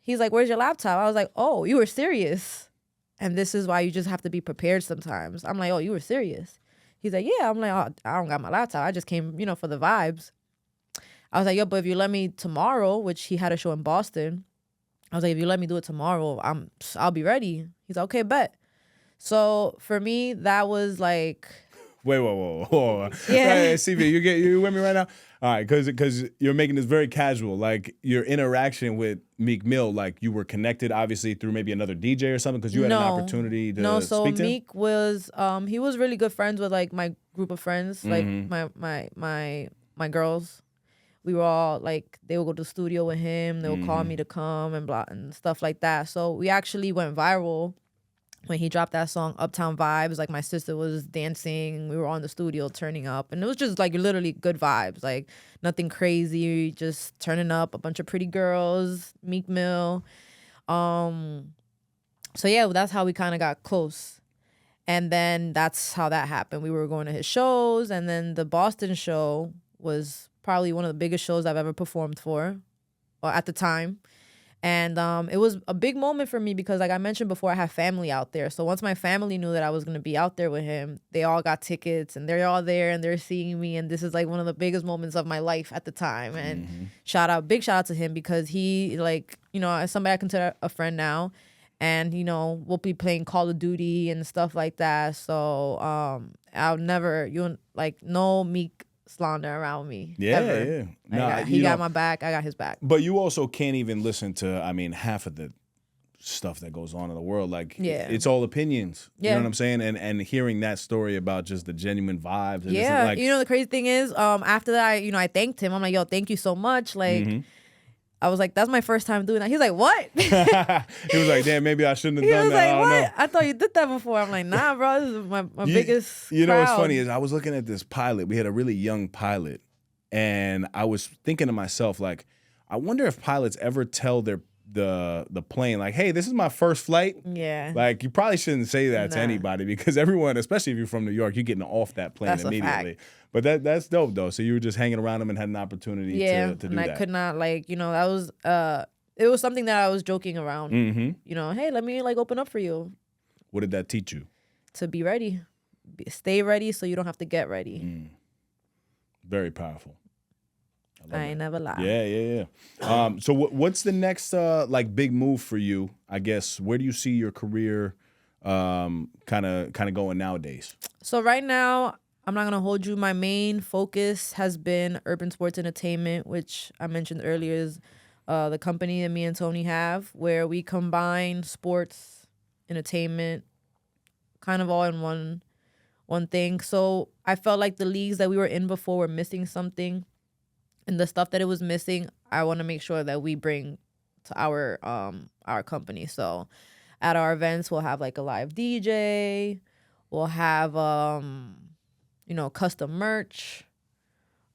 He's like, where's your laptop? I was like, oh, you were serious. And this is why you just have to be prepared sometimes. I'm like, oh, you were serious? He's like, yeah. I'm like, oh, I don't got my laptop. I just came, for the vibes. I was like, yo, but if you let me tomorrow, which he had a show in Boston, I was like, if you let me do it tomorrow, I'll be ready. He's like, okay, bet. So for me, that was like... Wait, whoa. Yeah. Hey, CV, you with me right now? All right, because you're making this very casual. Like, your interaction with Meek Mill, like, you were connected, obviously, through maybe another DJ or something, because you had an opportunity to so speak to him? Meek was, he was really good friends with, like, my group of friends, like, my girls. We were all, like, they would go to the studio with him. They would call me to come and blah and stuff like that. So we actually went viral when he dropped that song, Uptown Vibes. Like, my sister was dancing. We were on the studio turning up. And it was just, like, literally good vibes. Like, nothing crazy. Just turning up. A bunch of pretty girls. Meek Mill. So, yeah, that's how we kind of got close. And then that's how that happened. We were going to his shows. And then the Boston show was probably one of the biggest shows I've ever performed for, or at the time. And it was a big moment for me because, like I mentioned before, I have family out there. So once my family knew that I was going to be out there with him, they all got tickets and they're all there and they're seeing me. And this is like one of the biggest moments of my life at the time. And big shout out to him because he, like, you know, as somebody I consider a friend now. And, you know, we'll be playing Call of Duty and stuff like that. So I'll never, no Meek slander around me. Yeah, ever. yeah. Nah, he got my back. I got his back. But you also can't even listen to, I mean, half of the stuff that goes on in the world. Like, it's all opinions. You know what I'm saying? And hearing that story about just the genuine vibes. And yeah. like, you know, the crazy thing is, after that, I thanked him. I'm like, yo, thank you so much. Like, I was like, that's my first time doing that. He's like, what? He was like, damn, maybe I shouldn't have done that. He was like, what? Know. I thought you did that before. I'm like, nah, bro, this is my biggest You know crowd. what's funny is I was looking at this pilot. We had a really young pilot. And I was thinking to myself, like, I wonder if pilots ever tell the plane, like, hey, this is my first flight. Yeah. Like, you probably shouldn't say that to anybody because everyone, especially if you're from New York, you're getting off that plane That's immediately. A fact. But that's dope, though. So you were just hanging around them and had an opportunity to do that. And I could not, like, you know, that was, it was something that I was joking around. You know, hey, let me, like, open up for you. What did that teach you? To be ready. Stay ready so you don't have to get ready. Very powerful. I ain't never lied. Yeah. So what's the next like big move for you? I guess where do you see your career kind of going nowadays? So right now, I'm not gonna hold you. My main focus has been Urban Sports Entertainment, which I mentioned earlier is the company that me and Tony have, where we combine sports, entertainment, kind of all in one thing. So I felt like the leagues that we were in before were missing something. And the stuff that it was missing, I want to make sure that we bring to our company. So at our events, we'll have like a live DJ. We'll have, custom merch.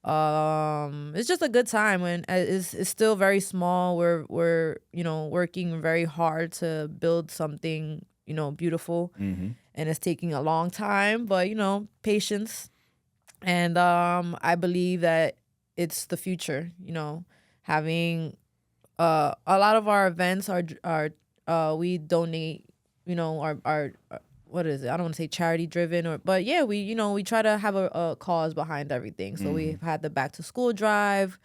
It's just a good time, and it's still very small. We're working very hard to build something, beautiful. And it's taking a long time, but, patience. And I believe that it's the future, having a lot of our events are we donate, our what is it? I don't want to say charity driven but yeah, we try to have a cause behind everything. So we've had the back to school drive.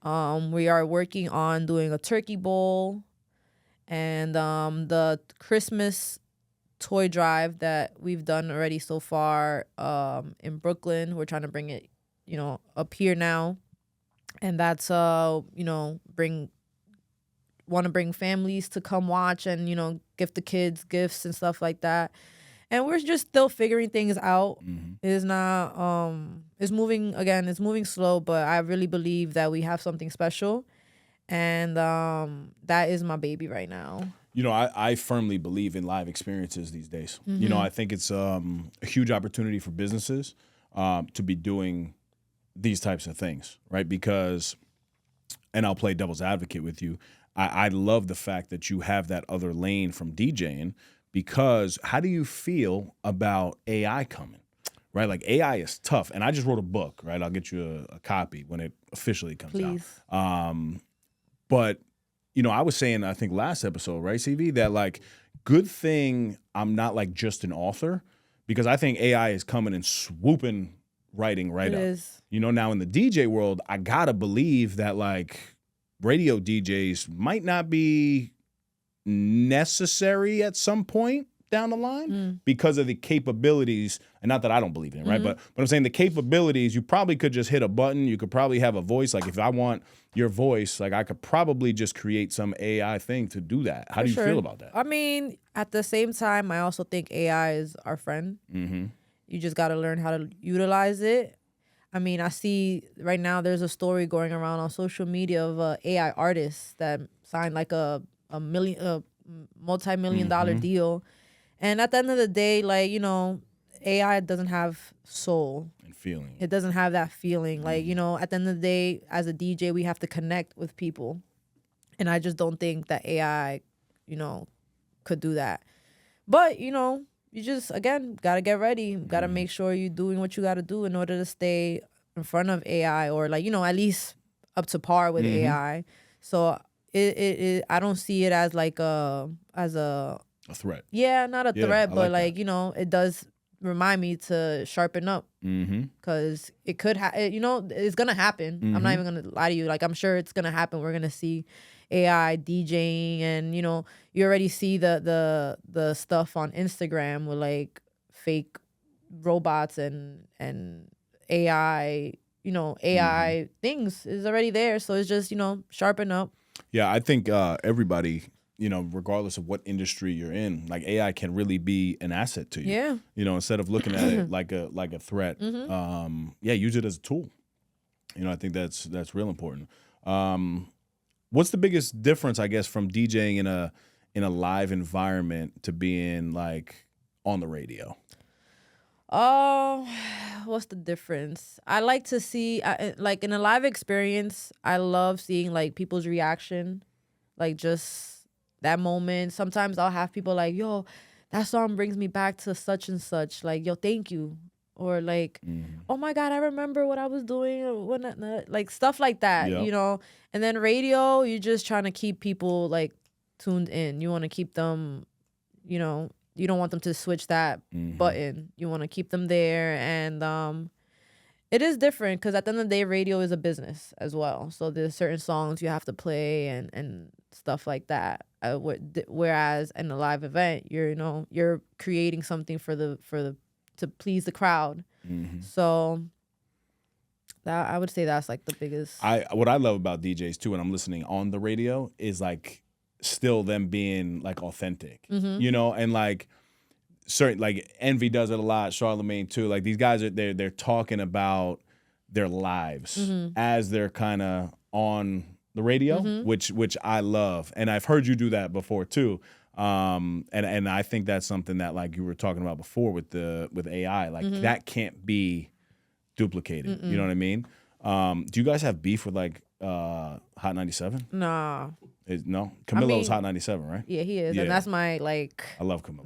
We are working on doing a turkey bowl and the Christmas toy drive that we've done already so far in Brooklyn. We're trying to bring it, up here now. And that's want to bring families to come watch and gift the kids gifts and stuff like that. And we're just still figuring things out. It is not it's moving slow, but I really believe that we have something special, and that is my baby right now. I firmly believe in live experiences these days. I think it's a huge opportunity for businesses to be doing these types of things, right? Because, and I'll play devil's advocate with you, I love the fact that you have that other lane from DJing, because how do you feel about AI coming, right? Like AI is tough. And I just wrote a book, right? I'll get you a copy when it officially comes out. But, I was saying, I think last episode, right, CV, that like, good thing I'm not like just an author, because I think AI is coming and swooping writing right up. It is. Now in the DJ world, I gotta believe that like radio DJs might not be necessary at some point down the line because of the capabilities, and not that I don't believe in it, right? But I'm saying the capabilities, you probably could just hit a button. You could probably have a voice. Like if I want your voice, like I could probably just create some AI thing to do that. How do you feel about that? I mean, at the same time, I also think AI is our friend. You just got to learn how to utilize it. I mean, I see right now there's a story going around on social media of a AI artist that signed like a multi-million-dollar deal. And at the end of the day, like, AI doesn't have soul. And feeling. It doesn't have that feeling. Like, at the end of the day, as a DJ, we have to connect with people. And I just don't think that AI, could do that. But, you just, again, got to get ready. Got to make sure you're doing what you got to do in order to stay in front of AI, or like, at least up to par with AI. So, I don't see it as like a threat. Yeah, not a Yeah, threat, I but like like, it does remind me to sharpen up because it could it's gonna happen. I'm not even gonna lie to you. Like, I'm sure it's gonna happen. We're gonna see AI DJing, and you already see the stuff on Instagram with like fake robots and AI. AI things is already there, so it's just sharpen up. Yeah, I think everybody, regardless of what industry you're in, like AI can really be an asset to you. Yeah. Instead of looking at it like a threat, use it as a tool. I think that's real important. What's the biggest difference, I guess, from DJing in a live environment to being like on the radio? Oh, what's the difference? I like to see, like in a live experience, I love seeing like people's reaction, like just that moment. Sometimes I'll have people like, yo, that song brings me back to such and such. Like, yo, thank you. Or like, oh my God, I remember what I was doing. Like stuff like that, Yep. And then radio, you're just trying to keep people like tuned in. You want to keep them, you don't want them to switch that button. You want to keep them there. And it is different because at the end of the day, radio is a business as well. So there's certain songs you have to play and stuff like that. Whereas in a live event, you're creating something to please the crowd. So that I would say that's like the biggest. What I love about DJs too, when I'm listening on the radio, is like still them being like authentic, and like certain, like Envy does it a lot, Charlemagne too. Like these guys they're talking about their lives as they're kind of on the radio, which I love, and I've heard you do that before too. And I think that's something that, like you were talking about before with AI, like that can't be duplicated. You know what I mean? Do you guys have beef with like Hot 97? Nah. No, Camilo's Hot 97, right? Yeah, he is, and that's my like. I love Camilo.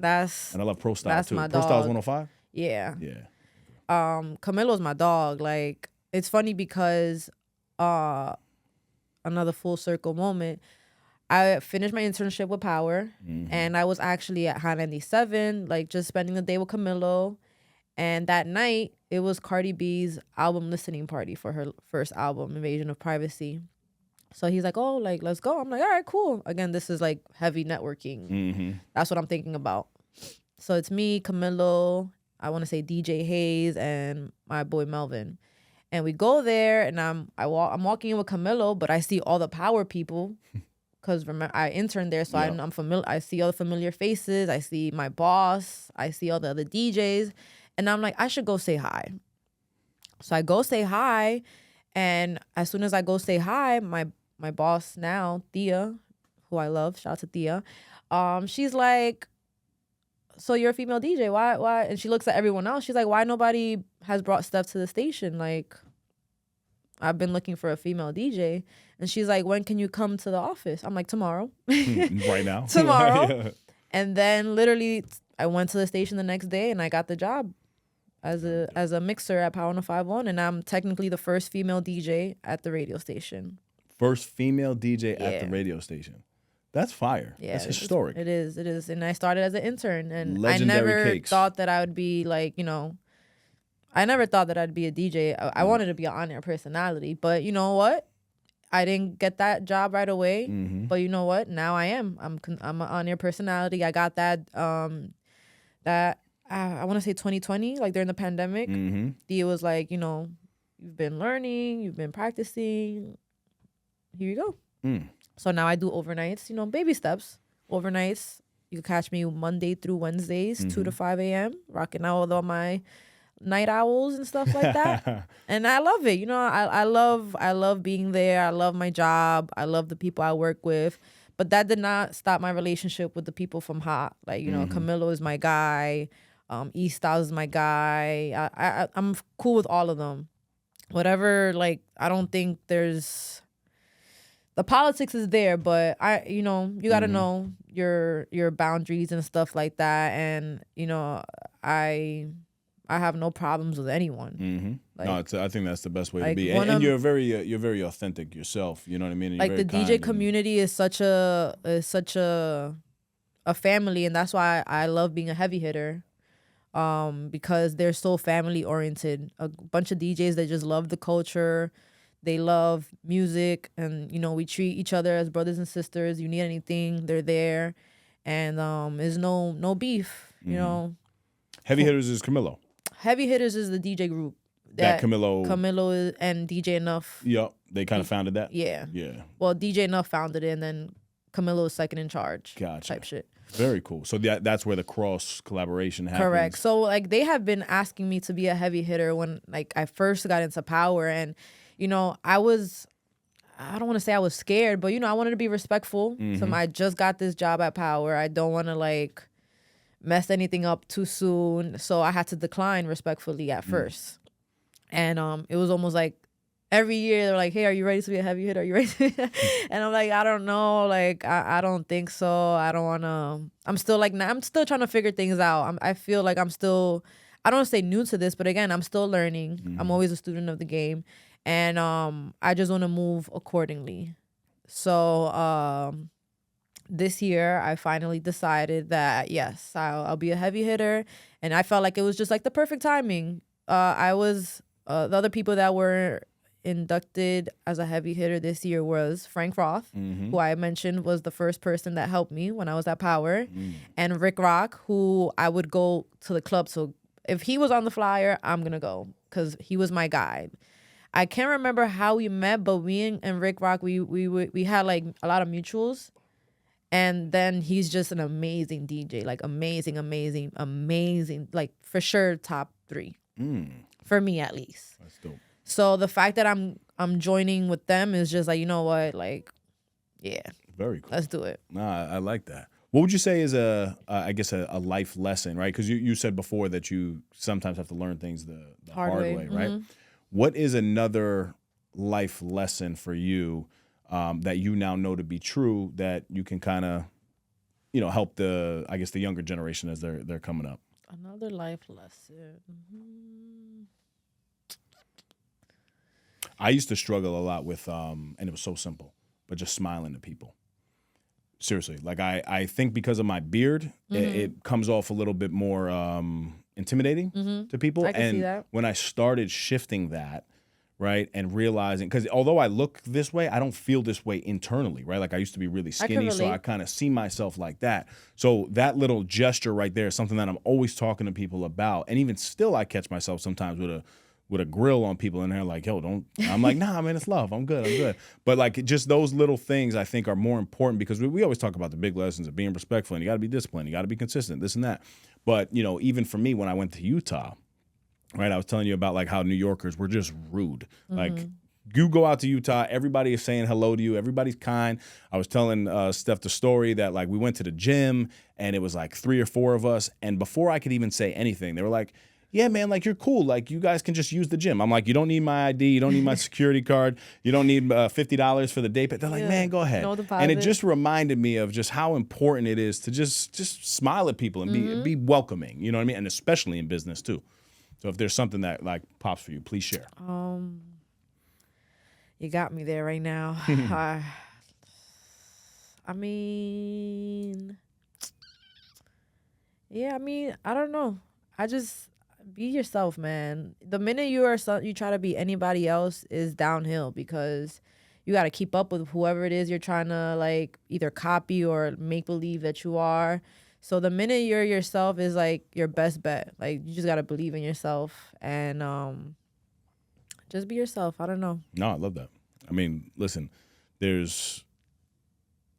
And I love Pro Style that's too. my Pro dog. Style's 105. Yeah. Yeah. Camilo's my dog. Like, it's funny because another full circle moment. I finished my internship with Power, and I was actually at Hot 97, like just spending the day with Camilo. And that night, it was Cardi B's album listening party for her first album, Invasion of Privacy. So he's like, oh, like, let's go. I'm like, all right, cool. Again, this is like heavy networking. That's what I'm thinking about. So it's me, Camilo, I want to say DJ Hayes, and my boy Melvin. And we go there, and I'm walking in with Camilo, but I see all the Power people. Because remember, I interned there, so I'm familiar. I see all the familiar faces. I see my boss. I see all the other DJs. And I'm like, I should go say hi. So I go say hi. And as soon as I go say hi, my boss now, Thea, who I love, shout out to Thea, she's like, so you're a female DJ. Why? And she looks at everyone else. She's like, why nobody has brought Steph to the station? Like, I've been looking for a female DJ. And she's like, when can you come to the office? I'm like, tomorrow. Right now? Tomorrow. Yeah. And then literally I went to the station the next day and I got the job as a mixer at Power 105.1. And I'm technically the first female DJ at the radio station. First female DJ at the radio station. That's fire. Yeah, That's historic. It is. And I started as an intern. And Legendary I never cakes. thought that I would be like, I never thought that I'd be a DJ. I wanted to be an on-air personality. But you know what? I didn't get that job right away, but you know what? Now I am. I'm an on-air personality. I got that. I want to say 2020, like during the pandemic. Thea was like, you've been learning, you've been practicing. Here you go. So now I do overnights. Baby steps. Overnights. You can catch me Monday through Wednesdays, 2 to 5 a.m. rocking out with all my night owls and stuff like that. And I love it. I love being there. I love my job. I love the people I work with. But that did not stop my relationship with the people from Hot. Like, Camilo is my guy. E Styles is my guy. I'm cool with all of them. Whatever, like, I don't think there's the politics is there, but you got to know your boundaries and stuff like that. And, I I have no problems with anyone. Mm-hmm. Like, no, I think that's the best way to like, be, and you're very authentic yourself. You know what I mean? And like you're the very DJ kind community is such a family, and that's why I love being a heavy hitter. Because they're so family oriented. A bunch of DJs that just love the culture. They love music, and we treat each other as brothers and sisters. You need anything, they're there, and there's no beef. Heavy hitters is Camilo. Heavy hitters is the DJ group That Camilo is, and DJ Enough. Yep, they kind of founded that. Yeah. Yeah. Well, DJ Enough founded it, and then Camilo is second in charge. Gotcha. Type shit. Very cool. So that's where the cross collaboration happens. Correct. So like they have been asking me to be a heavy hitter when like I first got into Power, and I don't want to say I was scared, but I wanted to be respectful. Mm-hmm. So I just got this job at Power. I don't want to like mess anything up too soon. So I had to decline respectfully at first. And it was almost like every year they're like, hey, are you ready to be a heavy hitter? Are you ready? And I'm like, I don't know. Like, I don't think so. I don't want to. I'm still like, I'm still trying to figure things out. I feel like I'm still, I don't want to say new to this, but again, I'm still learning. Mm-hmm. I'm always a student of the game. And I just want to move accordingly. So this year, I finally decided that, yes, I'll be a heavy hitter. And I felt like it was just like the perfect timing. I was, the other people that were inducted as a heavy hitter this year was Frank Roth, Mm-hmm. who I mentioned was the first person that helped me when I was at Power, and Rick Rock, who I would go to the club. So if he was on the flyer, I'm gonna go because he was my guide. I can't remember how we met, but me and Rick Rock, we had like a lot of mutuals, and then he's just an amazing DJ, like amazing, like for sure top 3 for me at least. That's dope. So the fact that I'm joining with them is just like, you know what, like, yeah, Very cool. let's do it. Nah, I like that. What would you say is I guess a life lesson, right? Because you said before that you sometimes have to learn things the hard way, right? Mm-hmm. What is another life lesson for you that you now know to be true that you can kind of, help the younger generation as they're coming up? Another life lesson. I used to struggle a lot with, and it was so simple, but just smiling to people. Seriously, like I think because of my beard, it comes off a little bit more intimidating to people. I can see that. When I started shifting that, right, and realizing, because although I look this way, I don't feel this way internally, right? Like I used to be really skinny, so I kind of see myself like that. So that little gesture right there is something that I'm always talking to people about, and even still, I catch myself sometimes with a grill on people, and they're like, yo, don't. I'm like, nah, man, it's love. I'm good. But like just those little things I think are more important because we always talk about the big lessons of being respectful, and you got to be disciplined, you got to be consistent, this and that. But, even for me, when I went to Utah, right, I was telling you about like how New Yorkers were just rude. Like you go out to Utah, everybody is saying hello to you, everybody's kind. I was telling Steph the story that like we went to the gym and it was like 3 or 4 of us. And before I could even say anything, they were like, yeah, man, like you're cool. Like you guys can just use the gym. I'm like, you don't need my ID. You don't need my security card. You don't need $50 for the day pass. They're like, man, go ahead. No deposit. And it just reminded me of just how important it is to just smile at people and be welcoming. You know what I mean? And especially in business too. So if there's something that like pops for you, please share. You got me there right now. I mean, I don't know. Be yourself, man. The minute you try to be anybody else is downhill because you got to keep up with whoever it is you're trying to like either copy or make believe that you are. So the minute you're yourself is like your best bet. Like you just got to believe in yourself and just be yourself. I don't know. No, I love that. I mean, listen, there's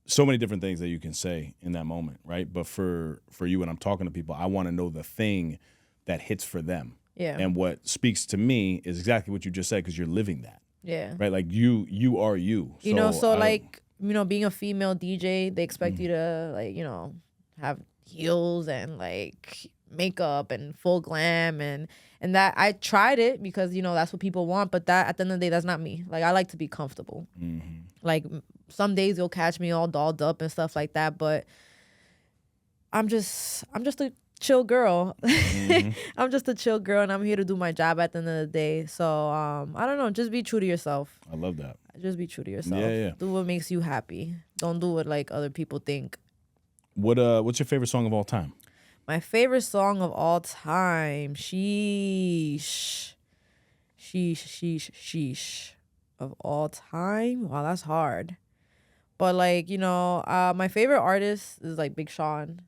so many different things that you can say in that moment, right? But for you, when I'm talking to people, I want to know the thing that hits for them. Yeah. And what speaks to me is exactly what you just said because you're living that. Yeah. Right? Like you are you. So like, being a female DJ, they expect you to like, have heels and like makeup and full glam and that I tried it because, that's what people want. But that at the end of the day, that's not me. Like I like to be comfortable. Like some days you'll catch me all dolled up and stuff like that. But I'm just a chill girl. I'm just a chill girl, and I'm here to do my job at the end of the day. So I don't know. Just be true to yourself. I love that. Just be true to yourself. Yeah. Do what makes you happy. Don't do what like other people think. What's your favorite song of all time? My favorite song of all time. Sheesh. Of all time? Wow, that's hard. But like, my favorite artist is like Big Sean.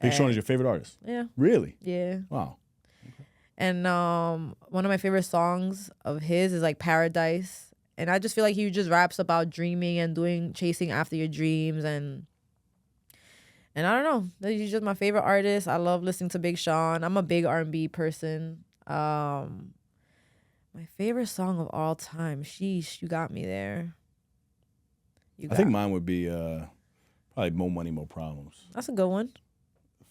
Big Sean is your favorite artist? Yeah. Really? Yeah. Wow. And one of my favorite songs of his is like Paradise. And I just feel like he just raps about dreaming and chasing after your dreams and I don't know. He's just my favorite artist. I love listening to Big Sean. I'm a big R&B person. My favorite song of all time. Sheesh, you got me there. I think mine would be probably More Money, More Problems. That's a good one.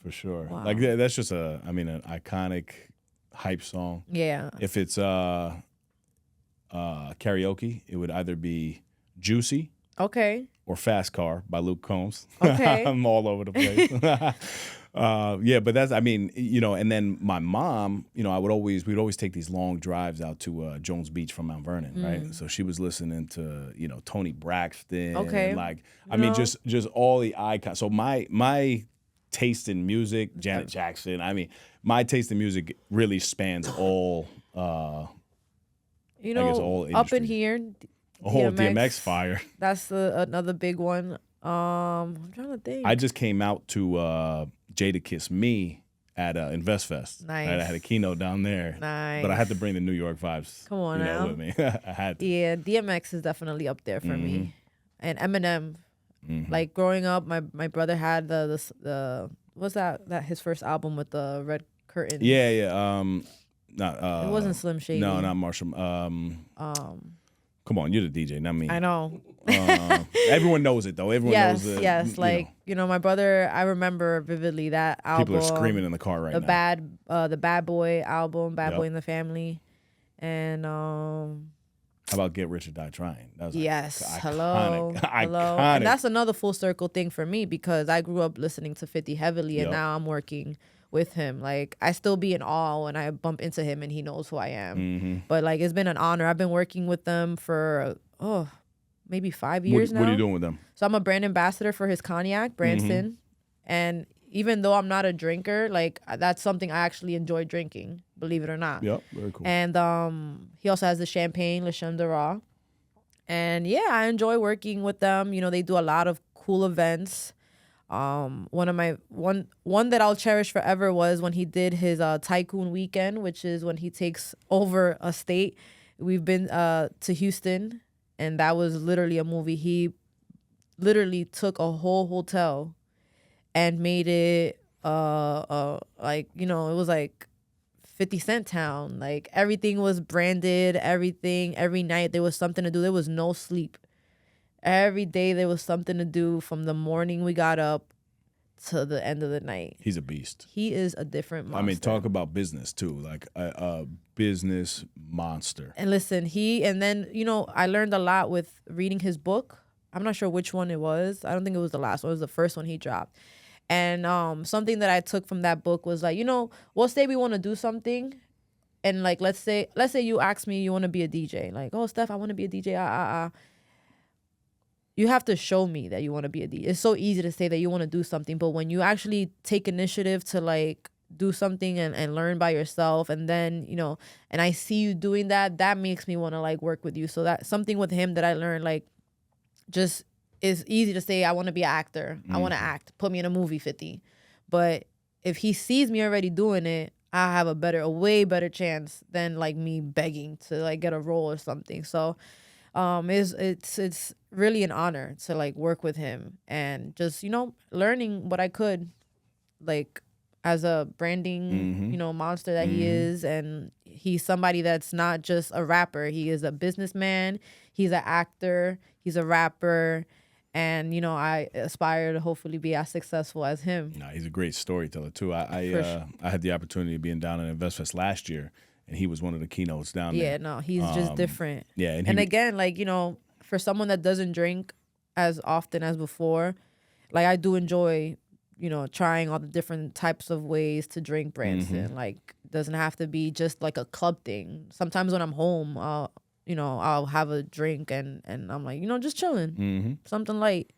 For sure. Wow. Like that's just an iconic hype song. Yeah. If it's karaoke, it would either be Juicy Okay. or Fast Car by Luke Combs. Okay. I'm all over the place. But that's, and then my mom, we'd always take these long drives out to Jones Beach from Mount Vernon, right? So she was listening to, Tony Braxton. Okay. Just all the icons. So my taste in music, Janet Jackson, my taste in music really spans all, all up in industries. here, DMX fire. That's another big one. I'm trying to think. I just came out to Jada Kiss Me at InvestFest. Nice. Right? I had a keynote down there. Nice. But I had to bring the New York vibes. Come on now. With me. I had to. Yeah, DMX is definitely up there for me, and Eminem. Like growing up, my brother had the what's that his first album with the red curtain. Yeah. It wasn't Slim Shady. No, not Marshall. Come on, you're the DJ, not me. I know. Everyone knows it though. Everyone knows it. Yes. My brother. I remember vividly that album. People are screaming in the car right now. The Bad Boy album, Bad Yep. Boy in the Family, and How about Get Rich or Die Trying? That was yes, iconic. hello, Iconic. and that's another full circle thing for me because I grew up listening to 50 heavily, and Yep. now I'm working with him. Like I still be in awe when I bump into him and he knows who I am. But like it's been an honor. I've been working with them for maybe 5 years now. What are you doing with them? So I'm a brand ambassador for his cognac, Branston. And even though I'm not a drinker, like that's something I actually enjoy drinking, believe it or not. Yep, very cool. And he also has the champagne, Le Cham de Ra. And yeah, I enjoy working with them. They do a lot of cool events. One that I'll cherish forever was when he did his Tycoon Weekend, which is when he takes over a state. We've been to Houston, and that was literally a movie. He literally took a whole hotel and made it it was like 50 Cent town. Like everything was branded, everything. Every night there was something to do. There was no sleep. Every day there was something to do from the morning we got up to the end of the night. He's a beast. He is a different monster. Talk about business too, like a business monster. And listen, I learned a lot with reading his book. I'm not sure which one it was. I don't think it was the last one. It was the first one he dropped. And something that I took from that book was like, we'll say we want to do something. And like, let's say you ask me, you want to be a DJ. Like, oh, Steph, I want to be a DJ. You have to show me that you want to be a DJ. It's so easy to say that you want to do something, but when you actually take initiative to like do something and learn by yourself, and then, and I see you doing that makes me want to like work with you. So that's something with him that I learned, like, just it's easy to say, I want to be an actor. I want to act. Put me in a movie, 50. But if he sees me already doing it, I have a way better chance than like me begging to like get a role or something. So it's really an honor to like work with him and just, learning what I could, like as a branding, monster that he is. And he's somebody that's not just a rapper. He is a businessman. He's an actor. He's a rapper. And, I aspire to hopefully be as successful as him. Nah, he's a great storyteller too. I had the opportunity of being down at InvestFest last year, and he was one of the keynotes down there. Yeah, no, he's just different. Yeah. And again, like, for someone that doesn't drink as often as before, like I do enjoy trying all the different types of ways to drink Branson. Like, doesn't have to be just like a club thing. Sometimes when I'm home, I'll have a drink and I'm like, just chilling, something light.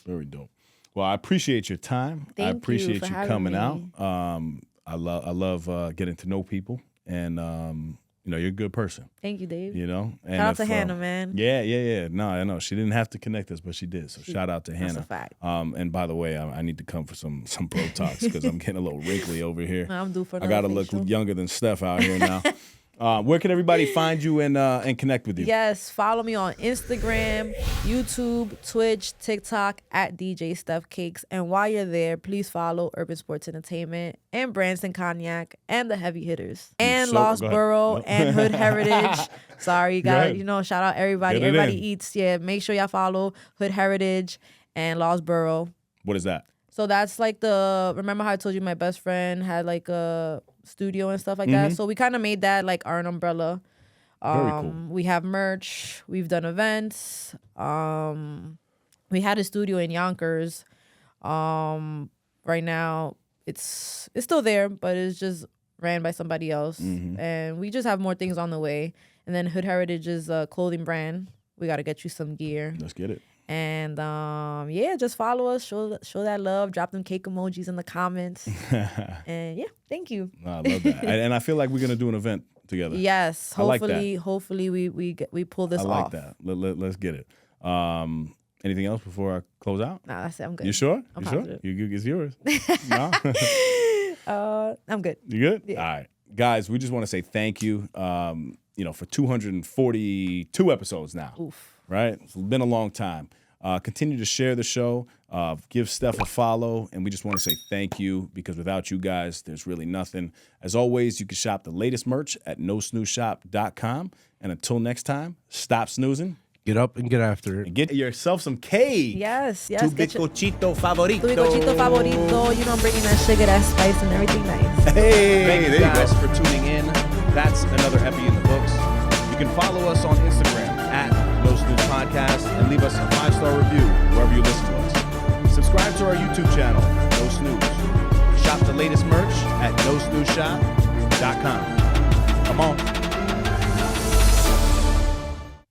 Very dope. Well, I appreciate your time. Thank I appreciate you for you coming having out. I love getting to know people, and you're a good person. Thank you, Dave. And shout out to Hannah, man. Yeah. No, I know she didn't have to connect us, but she did. So shout out to Hannah. That's a fact. And by the way, I need to come for some bro talks because I'm getting a little wrinkly over here. I'm due for I gotta look younger than Steph out here now. Where can everybody find you and connect with you? Yes, follow me on Instagram, YouTube, Twitch, TikTok at DJ StephCakes. And while you're there, please follow Urban Sports Entertainment and Branson Cognac and the Heavy Hitters and Lost Borough and Hood Heritage. Sorry, you got shout out everybody. Everybody eats. Yeah, make sure y'all follow Hood Heritage and Lost Borough. What is that? So that's like remember how I told you my best friend had like a studio and stuff like that? So we kind of made that like our umbrella. Very cool. We have merch. We've done events. We had a studio in Yonkers. Right now it's still there, but it's just ran by somebody else. And we just have more things on the way. And then Hood Heritage is a clothing brand. We got to get you some gear. Let's get it. And just follow us, show that love, drop them cake emojis in the comments. And thank you. I love that. And I feel like we're gonna do an event together. Yes, hopefully we pull this off. I like that. Let's get it. Anything else before I close out? Nah, that's it. I'm good. You sure? I'm you positive. Sure? It's yours. No? I'm good. You good? Yeah. All right. Guys, we just want to say thank you. For 242 episodes now. Oof. Right? It's been a long time. Continue to share the show. Give Steph a follow. And we just want to say thank you because without you guys, there's really nothing. As always, you can shop the latest merch at nosnoozeshop.com. And until next time, stop snoozing. Get up and get after it. And get yourself some cake. Yes. Tu bizcochito favorito. Tu bizcochito favorito. I'm bringing that sugar, that spice, and everything nice. Hey, Thank you guys for tuning in. That's another epi in the books. You can follow us on Instagram at No Snooze Podcast and leave us a 5-star review wherever you listen to us. Subscribe to our YouTube channel, No Snooze. Shop the latest merch at nosnoozeshop.com. Come on.